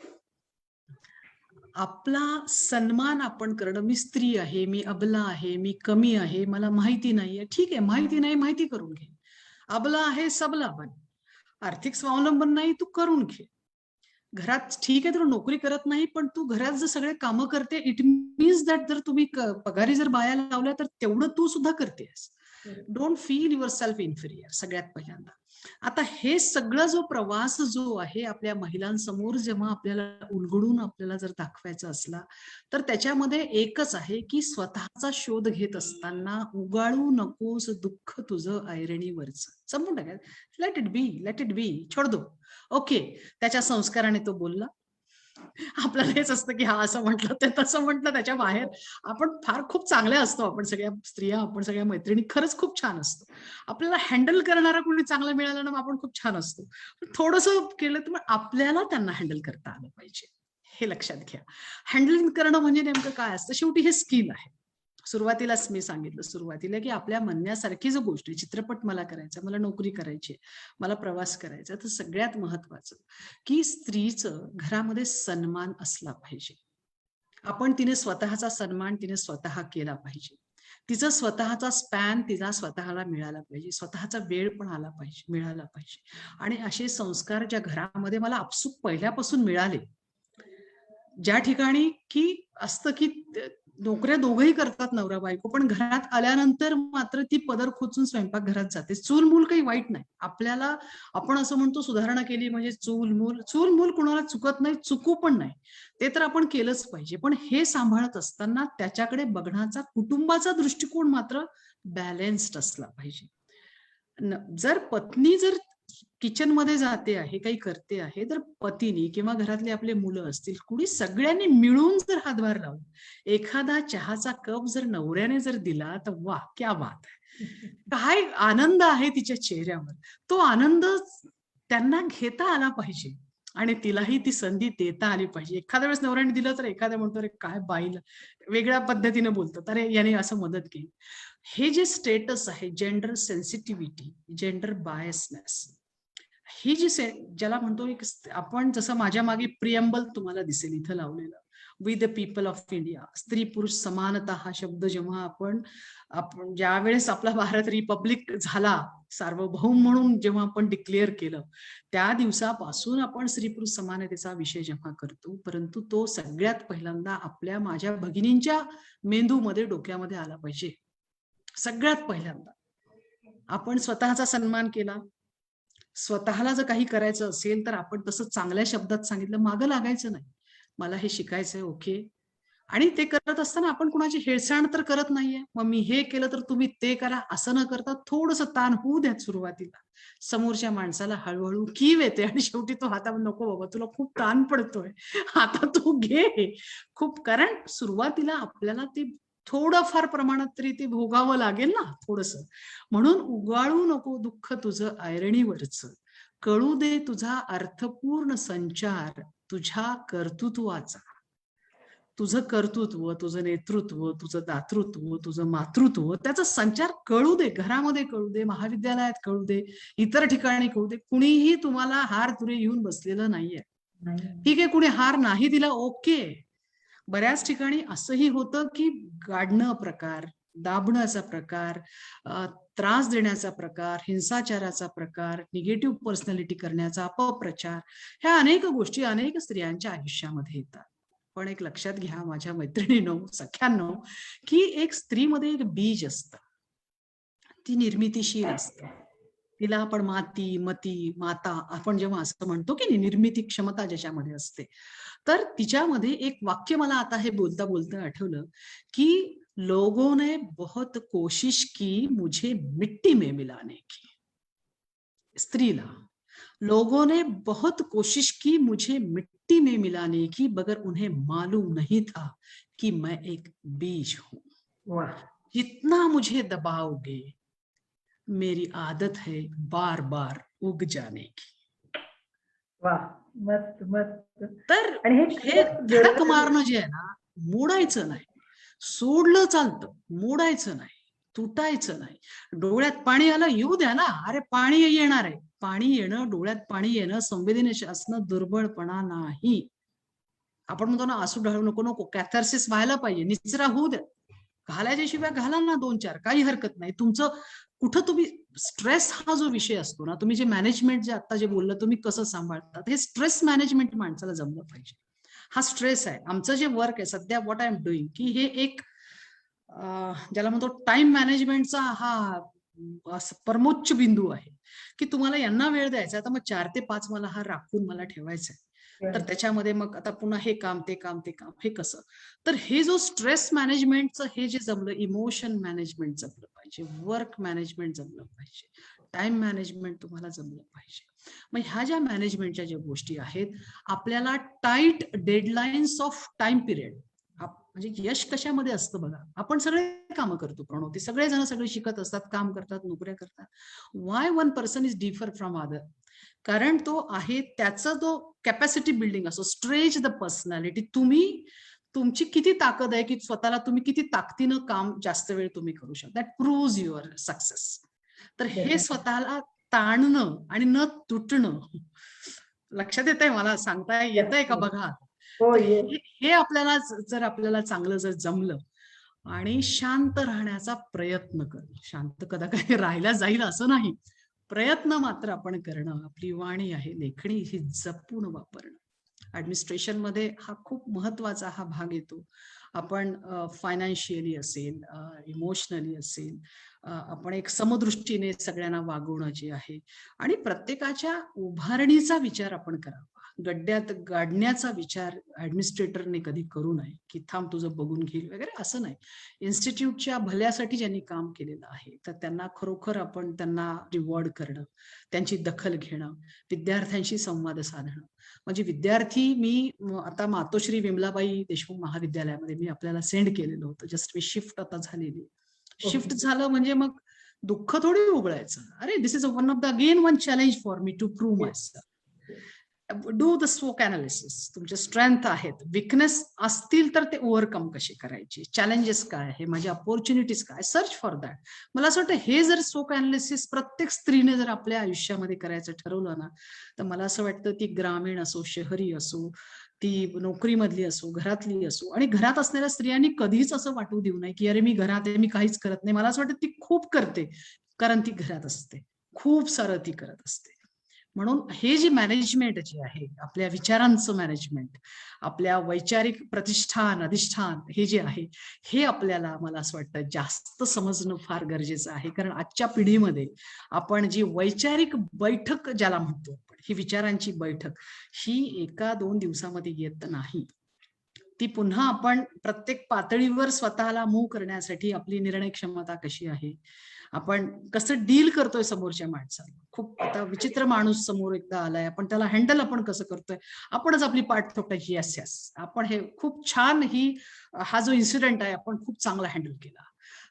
आपला सन्मान आपण करणं, मी स्त्री आहे, मी अबला आहे, मी कमी आहे, मला माहिती नाहीये, ठीक आहे, माहिती नाही, माहिती करून घे. अबला आहे, सबला बन. आर्थिक स्वावलंबन नाही, तू करून घे. घरात ठीक आहे, तुला नोकरी करत नाही, पण तू घरात जर सगळे कामं करते, इट मीन्स दॅट जर तुम्ही पगारी जर बाया लावल्या तर तेवढं तू सुद्धा करतेस. Don't feel your self inferior, सगळ्यात पहिल्यांदा. आता हे सगळं जो प्रवास जो आहे आपल्या महिलांसमोर जेव्हा आपल्याला उलगडून आपल्याला जर दाखवायचा असला, तर त्याच्यामध्ये एकच आहे की स्वतःचा शोध घेत असताना उगाळू नकोस दुःख तुझं ऐरणीवरचं. समजून टाकायचं, let it be, let it be, छोड दो. ओके, त्याच्या संस्काराने तो बोलला. आपल्याला हेच असतं की हा असं म्हटलं, ते तसं म्हटलं, त्याच्या बाहेर आपण फार खूप चांगल्या असतो. आपण सगळ्या स्त्रिया, आपण सगळ्या मैत्रिणी खरंच खूप छान असतो. आपल्याला हँडल करणारा कोणी चांगला मिळाला ना, मग आपण खूप छान असतो. थोडंसं केलं तर मग आपल्याला त्यांना हँडल करता आलं पाहिजे, हे लक्षात घ्या. हँडलिंग करणं म्हणजे नेमकं काय असतं? शेवटी हे स्किल आहे. सुरुवातीलाच मी सांगितलं, सुरुवातीला की आपल्या म्हणण्यासारखी जो गोष्ट आहे, चित्रपट मला करायचा, मला नोकरी करायची, मला प्रवास करायचा, तर सगळ्यात महत्वाचं की स्त्रीचं घरामध्ये सन्मान असला पाहिजे. आपण तिने स्वतःचा सन्मान तिने स्वतः केला पाहिजे. तिचा स्वतःचा स्पॅन तिला स्वतःला मिळाला पाहिजे. स्वतःचा वेळ पण आला पाहिजे, मिळाला पाहिजे. आणि असे संस्कार ज्या घरामध्ये मला आपसूक पहिल्यापासून मिळाले, ज्या ठिकाणी की असतं की नोकऱ्या दोघंही करतात नवरा बायको, पण घरात आल्यानंतर मात्र ती पदर खोचून स्वयंपाकघरात जाते. चूल मूल काही वाईट नाही. आपल्याला आपण असं म्हणतो सुधारणा केली म्हणजे चूल मूल कोणाला चुकत नाही, चुकू पण नाही. ते तर आपण केलंच पाहिजे. पण हे सांभाळत असताना त्याच्याकडे बघण्याचा कुटुंबाचा दृष्टिकोन मात्र बॅलन्स्ड असला पाहिजे. जर पत्नी जर किचन मध्ये जाते आहे, काही करते आहे, तर पतीनी किंवा घरातले आपले मुलं असतील, कुणी सगळ्यांनी मिळून जर हातभार लावला, एखादा चहाचा कप जर नवऱ्याने जर दिला, तर वा क्या बात आहे. काय आनंद आहे तिच्या चेहऱ्यावर. तो आनंद त्यांना घेता आला पाहिजे आणि तिलाही ती संधी देता आली पाहिजे. एखाद्या वेळेस नवऱ्याने दिलं तर एखाद्या म्हणतो, अरे काय बाईला वेगळ्या पद्धतीने बोलतात, अरे याने असं मदत केली. हे जे स्टेटस आहे, जेंडर सेन्सिटिव्हिटी, जेंडर बायसनेस, ही जी ज्याला म्हणतो एक आपण जसं माझ्या मागे प्रियम्बल तुम्हाला दिसेल इथं लावलेलं, we the people of India, स्त्री पुरुष समानता हा शब्द जेव्हा आपण ज्यावेळेस आपला भारत रिपब्लिक झाला, सार्वभौम म्हणून जेव्हा आपण डिक्लेअर केलं, त्या दिवसापासून आपण स्त्री पुरुष समानतेचा विषय जेव्हा करतो, परंतु तो सगळ्यात पहिल्यांदा आपल्या माझ्या भगिनींच्या मेंदूमध्ये, डोक्यामध्ये आला पाहिजे. सगळ्यात पहिल्यांदा आपण स्वतःचा सन्मान केला. स्वतःला जर काही करायचं असेल तर आपण तसं चांगल्या शब्दात सांगितलं, मागं लागायचं नाही. मला हे शिकायचंय, ओके. आणि ते करत असताना आपण कुणाची हेळसांड तर करत नाहीये. मग मी हे केलं तर तुम्ही ते करा, असं न करता थोडंसं ताण होऊ द्या सुरुवातीला. समोरच्या माणसाला हळूहळू कीव येते आणि शेवटी तो हातावर, नको बाबा तुला खूप ताण पडतोय, आता तू घे. खूप, कारण सुरुवातीला आपल्याला ते थोडंफार प्रमाणात तरी ते भोगावं लागेल ना थोडंसं. म्हणून उगाळू नको दुःख तुझं ऐरणीवरचं, कळू दे तुझा अर्थपूर्ण संचार तुझ्या कर्तृत्वाचा. तुझं कर्तृत्व, तुझं नेतृत्व, तुझं दातृत्व, तुझं मातृत्व, त्याचा संचार कळू दे. घरामध्ये कळू दे, महाविद्यालयात कळू दे, इतर ठिकाणी कळू दे. कुणीही तुम्हाला हार तुरे येऊन बसलेलं नाहीये. ठीक आहे, कुणी हार नाही दिला, ओके. बऱ्याच ठिकाणी असंही होतं की गाडणं प्रकार, दाबण्याचा प्रकार, त्रास देण्याचा प्रकार, हिंसाचाराचा प्रकार, निगेटिव्ह पर्सनॅलिटी करण्याचा अपप्रचार, ह्या अनेक गोष्टी अनेक स्त्रियांच्या आयुष्यामध्ये येतात. पण एक लक्षात घ्या माझ्या मैत्रिणींनो, सख्यांनो, की एक स्त्रीमध्ये एक बीज असतं, ती निर्मितीशील असते. तिला आपण माती, मती, माता आपण जेव्हा असं म्हणतो की निर्मिती क्षमता ज्याच्यामध्ये असते, तर तिच्यामध्ये एक वाक्य मला आता हे बोलता बोलता आठवलं की लोगों ने बहुत कोशिश की मुझे मिट्टी में मिलाने की. स्त्रीला, लोगों ने बहुत कोशिश की मुझे मिट्टी में मिलाने की, मगर उन्हें मालूम नहीं था कि मैं एक बीज हूं. वाह. जितना मुझे दबाओगे, मेरी आदत है बार बार उग जाने की. वा, मस्त मस्त. तर आणि हे हे खरंच धडक गरज आहे. मारणं जे आहे ना, मोडायचं नाही, सोडलं चालतं, मोडायचं नाही, तुटायचं नाही. डोळ्यात पाणी आलं, येऊ द्या ना, अरे पाणी येणार आहे. पाणी येणं, डोळ्यात पाणी येणं, संवेदनशील असणं दुर्बळपणा नाही. आपण म्हणतो ना, आसू ढाळू नको नको, कॅथार्सिस व्हायला पाहिजे, निचरा होऊ द्या. घालायच्या शिवाय घाला ना 2-4, काही हरकत नाही. तुमचं कुठं तुम्ही स्ट्रेस हा जो विषय असतो ना, तुम्ही जे मॅनेजमेंट जे आता जे बोललं तुम्ही कसं सांभाळतात, हे स्ट्रेस मॅनेजमेंट माणसाला जमलं पाहिजे. हा स्ट्रेस आहे. आमचं जे वर्क आहे सध्या, व्हॉट आय एम डुईंग, की हे एक ज्याला म्हणतो टाइम मॅनेजमेंटचा हा परमोच्च बिंदू आहे, की तुम्हाला यांना वेळ द्यायचा, आता मग 4 ते 5 मला हा राखून मला ठेवायचा आहे. तर त्याच्यामध्ये मग आता पुन्हा हे काम ते काम ते काम, हे कसं. तर हे जो स्ट्रेस मॅनेजमेंटचं हे जे जमलं, इमोशन मॅनेजमेंट जमलं पाहिजे, वर्क मॅनेजमेंट जमलं पाहिजे, टाइम मॅनेजमेंट तुम्हाला जमलं पाहिजे. मग ह्या ज्या मॅनेजमेंटच्या ज्या गोष्टी आहेत, आपल्याला tight deadlines of time period, म्हणजे यश कशामध्ये असतं बघा, आपण सगळे कामं करतो प्रणव, ते सगळेजण सगळे शिकत असतात, काम करतात, नोकऱ्या करतात. Y one person is differ from other? कारण तो आहे त्याचा तो कॅपॅसिटी बिल्डिंग असो, स्ट्रेच द पर्सनॅलिटी. तुम्ही तुमची किती ताकद आहे, की स्वतःला तुम्ही किती ताकदीनं काम जास्त वेळ तुम्ही करू शकता, दॅट प्रूव्हज युअर सक्सेस. तर हे स्वतःला ताणणं आणि न तुटणं, लक्षात येत आहे मला, सांगता येत आहे का बघा. हो, तर ये. हे आपल्याला जर आपल्याला चांगलं जर जमलं आणि शांत राहण्याचा प्रयत्न करणं, शांत कदा काही राहायला जाईल असं नाही, प्रयत्न मात्र आपण करणं, आपली वाणी आहे, लेखणी ही जपून वापरणं. ऍडमिनिस्ट्रेशन मध्ये हा खूप महत्वाचा हा भाग येतो. आपण फायनान्शियली असेल, इमोशनली असेल, आपण एक समदृष्टीने सगळ्यांना वागवणं जे आहे, आणि प्रत्येकाच्या उभारणीचा विचार आपण करावा. गड्ड्यात गाडण्याचा विचार ऍडमिनिस्ट्रेटरने कधी करू नये, की थांब तुझं बघून घेईल वगैरे, असं नाही. इन्स्टिट्यूटच्या भल्यासाठी ज्यांनी काम केलेलं आहे, तर त्यांना खरोखर आपण त्यांना रिवॉर्ड करणं, त्यांची दखल घेणं, विद्यार्थ्यांशी संवाद साधणं. म्हणजे विद्यार्थी, मी आता मातोश्री विमलाबाई देशमुख महाविद्यालयामध्ये मी आपल्याला सेंड केलेलं होतं, जस्ट मी शिफ्ट आता झालेली. शिफ्ट झालं म्हणजे मग दुःख थोडी उघडायचं. अरे, this is one of the again one challenge for me to prove myself. Do the स्वोक अनालिसिस. तुमचे स्ट्रेंथ आहेत, विकनेस असतील तर ते ओव्हरकम कसे करायचे, चॅलेंजेस काय आहे, माझे अपॉर्च्युनिटीज काय, सर्च फॉर दॅट. मला असं वाटतं हे जर स्वोक अनालिसिस प्रत्येक स्त्रीने जर आपल्या आयुष्यामध्ये करायचं ठरवलं ना, तर मला असं वाटतं ती ग्रामीण असो, शहरी असो, ती नोकरीमधली असो, घरातली असो, आणि घरात असणाऱ्या स्त्रियांनी कधीच असं वाटू देऊ नये की अरे मी घरात आहे, मी काहीच करत नाही. मला असं वाटतं ती खूप करते, कारण ती घरात असते, खूप सारं ती करत असते. म्हणून हे जे मॅनेजमेंट जे आहे, आपल्या विचारांचं मॅनेजमेंट, आपल्या वैचारिक प्रतिष्ठान अधिष्ठान हे जे आहे, हे आपल्याला मला असं वाटतं जास्त समजणं फार गरजेचं आहे. कारण आजच्या पिढीमध्ये आपण जी वैचारिक बैठक ज्याला म्हणतो आपण, ही विचारांची बैठक, ही 1-2 दिवसामध्ये येत नाही. ती पुन्हा आपण प्रत्येक पातळीवर स्वतःला मूव्ह करण्यासाठी आपली निर्णय क्षमता कशी आहे, आपण कसं डील करतोय समोरच्या माणसाला. खूप आता विचित्र माणूस समोर एकदा आलाय, आपण त्याला हँडल आपण कसं करतोय, आपणच आपली पाठ थोपटायची, यस यस आपण हे खूप छान, हा जो इन्सिडेंट आहे आपण खूप चांगला हँडल केला.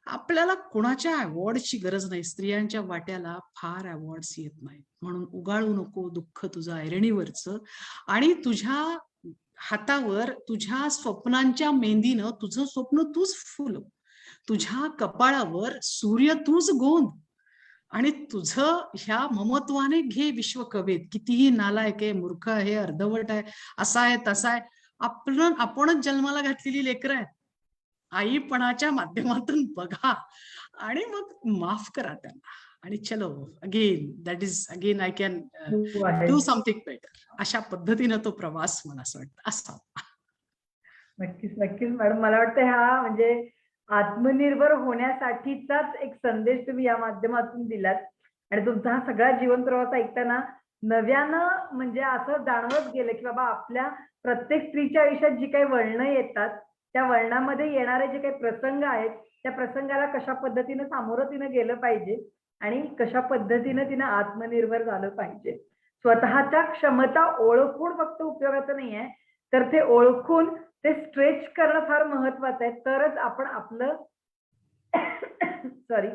आपल्याला कोणाच्या अवॉर्डची गरज नाही. स्त्रियांच्या वाट्याला फार अवॉर्ड्स येत नाहीत. म्हणून उगाळू नको दुःख तुझं ऐरणीवरचं, आणि तुझ्या हातावर तुझ्या स्वप्नांच्या मेहंदीनं तुझं स्वप्न तूच फुलव, तुझ्या कपाळावर सूर्य तूच गोंद, आणि तुझं ह्या ममत्वाने घे विश्व कवेत. कितीही नालायक आहे, मूर्ख आहे, अर्धवट आहे, असा आहे तसा आहे, आपणच जन्माला घातलेली लेकरं आहेत. आईपणाच्या माध्यमातून बघा आणि मग माफ करा त्यांना, आणि चलो again, that is again I can हो आहे. Do something better. अशा पद्धतीनं तो प्रवास मला असं वाटतं असावा. नक्कीच नक्कीच मॅडम, मला वाटतं हा म्हणजे आत्मनिर्भर होण्यासाठीचाच एक संदेश तुम्ही या माध्यमातून दिलात. आणि तुमचा हा सगळा जीवन प्रवास ऐकताना नव्यानं म्हणजे असं जाणवत गेलं की बाबा आपल्या प्रत्येक स्त्रीच्या आयुष्यात जी काही वळणं येतात, त्या वळणामध्ये येणारे जे काही प्रसंग आहेत, त्या प्रसंगाला कशा पद्धतीनं सामोरं तिनं गेलं पाहिजे आणि कशा पद्धतीनं तिनं आत्मनिर्भर झालं पाहिजे. स्वतःच्या क्षमता ओळखून फक्त उपयोगाचं नाहीये, तर ते ओळखून ते स्ट्रेच करणं फार महत्वाचं आहे. तरच आपण आपलं सॉरी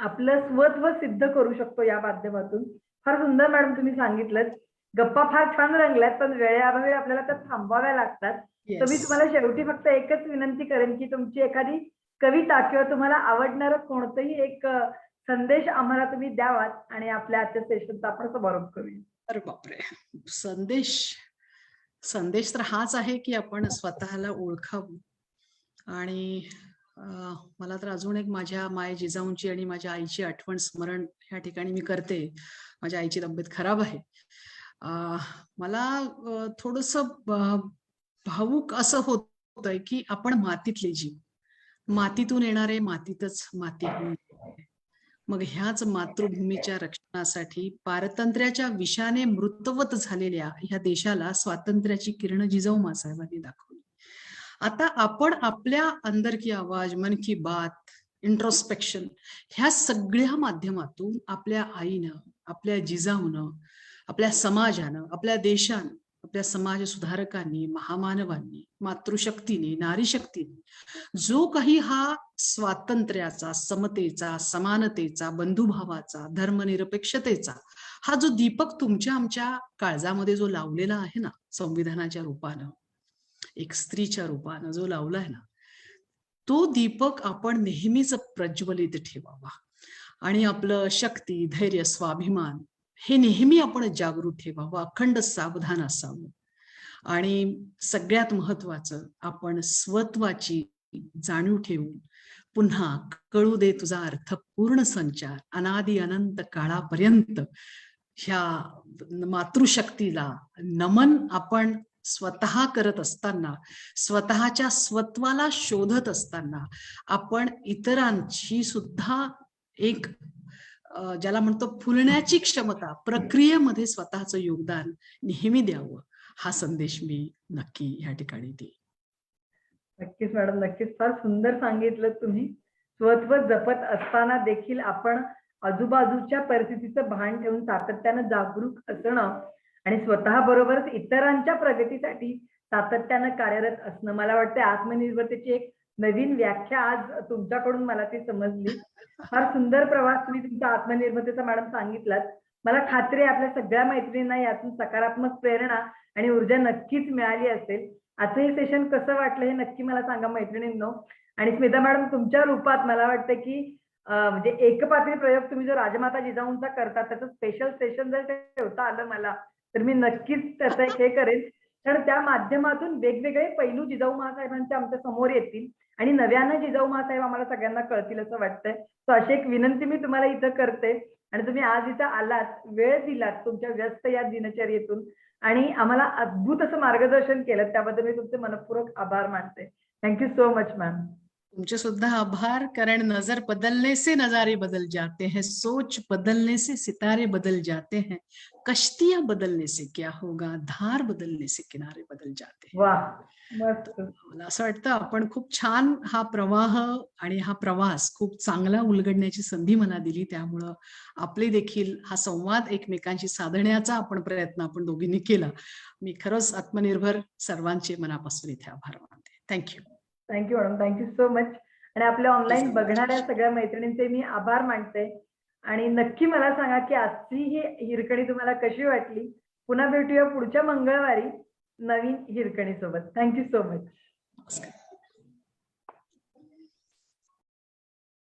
आपलं स्वत्व सिद्ध करू शकतो या माध्यमातून. फार सुंदर मॅडम तुम्ही सांगितलं. गप्पा फार छान रंगल्यात, पण वेळेअभावी आपल्याला त्या थांबवाव्या लागतात. तर मी येस. तुम्हाला शेवटी फक्त एकच विनंती करेन की तुमची एखादी कविता किंवा तुम्हाला आवडणारं कोणतंही एक संदेश आम्हाला तुम्ही द्यावात आणि आपल्या आजच्या सेशनचा आपण समारोप करूया. अरे बापरे! संदेश संदेश तर हाच आहे की आपण स्वतःला ओळखावं. आणि मला तर अजून एक माझ्या माय जिजाऊंची आणि माझ्या आईची आठवण स्मरण ह्या ठिकाणी मी करते. माझ्या आईची तब्येत खराब आहे. मला थोडंसं भावूक असं होतंय की आपण मातीतले जीव, मातीतून येणारे मातीतच माती होऊन गेलेले. मग ह्याच मातृभूमीच्या रक्षणासाठी पारतंत्र्याच्या विषाने मृतवत झालेल्या ह्या देशाला स्वातंत्र्याची किरण जिजाऊ माँसाहेबांनी दाखवली. आता आपण आपल्या अंदर की आवाज, मन की बात, इंट्रोस्पेक्शन ह्या सगळ्या माध्यमातून आपल्या आईनं, आपल्या जिजाऊनं, आपल्या समाजानं, आपल्या देशानं, आपल्या समाज सुधारकांनी, महामानवांनी, मातृशक्तीने, नारी शक्तीने जो काही हा स्वातंत्र्याचा, समतेचा, समानतेचा, बंधुभावाचा, धर्मनिरपेक्षतेचा हा जो दीपक तुमच्या आमच्या काळजामध्ये जो लावलेला आहे ना, संविधानाच्या रूपानं, एक स्त्रीच्या रूपानं जो लावलाय ना, तो दीपक आपण नेहमीच प्रज्वलित ठेवावा आणि आपलं शक्ती, धैर्य, स्वाभिमान हे नेहमी आपण जागृत ठेवावं, अखंड सावधान असावं. आणि सगळ्यात महत्वाचं आपण स्वत्वाची जाणीव ठेवून पुन्हा कळू दे तुझा अर्थ पूर्ण संचार अनादि अनंत काळापर्यंत ह्या मातृशक्तीला नमन आपण स्वतः करत असताना, स्वतःच्या स्वत्वाला शोधत असताना आपण इतरांची सुद्धा एक ज्याला म्हणतो फुलण्याची क्षमता, प्रक्रियेमध्ये स्वतःचं योगदान नेहमी द्यावं, हा संदेश मी नक्की ह्या ठिकाणी देईन. नक्कीच मॅडम, नक्कीच. फार सुंदर सांगितलं तुम्ही. स्वत्व जपत असताना देखील आपण आजूबाजूच्या परिस्थितीचं भान ठेवून सातत्यानं जागरूक असणं आणि स्वतः बरोबरच इतरांच्या प्रगतीसाठी सातत्यानं कार्यरत असणं, मला वाटतं आत्मनिर्भरतेची एक नवीन व्याख्या आज तुमच्याकडून मला ती समजली. फार सुंदर प्रवास तुम्ही तुमचा आत्मनिर्भरतेचा मॅडम सांगितलात. मला खात्री आहे आपल्या सगळ्या मैत्रिणींना यातून सकारात्मक प्रेरणा आणि ऊर्जा नक्कीच मिळाली असेल. आजचं हे सेशन कसं वाटलं हे नक्की मला सांगा मैत्रिणींनो. आणि स्मिता मॅडम, तुमच्या रूपात मला वाटतं की म्हणजे एकपात्री प्रयोग तुम्ही जो राजमाता जिजाऊंचा करता त्याचं स्पेशल सेशन जर ठेवता आलं मला, तर मी नक्कीच त्याचं एक हे करेन. कारण त्या माध्यमातून वेगवेगळे पैलू जिजाऊ महासाहेबांच्या आमच्या समोर येतील आणि नव्यानं जिजाऊ महासाहेब आम्हाला सगळ्यांना कळतील असं वाटतंय. तर अशी एक विनंती मी तुम्हाला इथं करते. आणि तुम्ही आज इथं आलात, वेळ दिलात तुमच्या व्यस्त या दिनचर्येतून आणि आम्हाला अद्भुत असं मार्गदर्शन केलं, त्याबद्दल मी तुमचे मनपूर्वक आभार मानते. Thank you so much ma'am. तुमचे सुद्धा आभार, कारण नजर बदलने से नजारे बदल जाते हैं, सोच बदलने से सितारे बदल जाते हैं, कश्तियां बदलने से क्या होगा, धार बदलने से किनारे बदल जाते हैं. वाह, मस्त. मला असं वाटतं आपण खूप छान हा प्रवाह आणि हा प्रवास खूप चांगला उलगडण्याची संधी मला दिली. त्यामुळं आपले देखील हा संवाद एकमेकांशी साधण्याचा आपण प्रयत्न आपण दोघींनी केला. मी खरंच आत्मनिर्भर सर्वांचे मनापासून इथे आभार मानते. Thank you. Thank you madam, thank you so much. आणि आपल्या ऑनलाईन बघणाऱ्या सगळ्या मैत्रिणींचे मी आभार मानते. आणि नक्की मला सांगा की आजची ही हिरकणी तुम्हाला कशी वाटली. पुन्हा भेटूया पुढच्या मंगळवारी नवीन हिरकणी सोबत. Thank you so much. नमस्कार.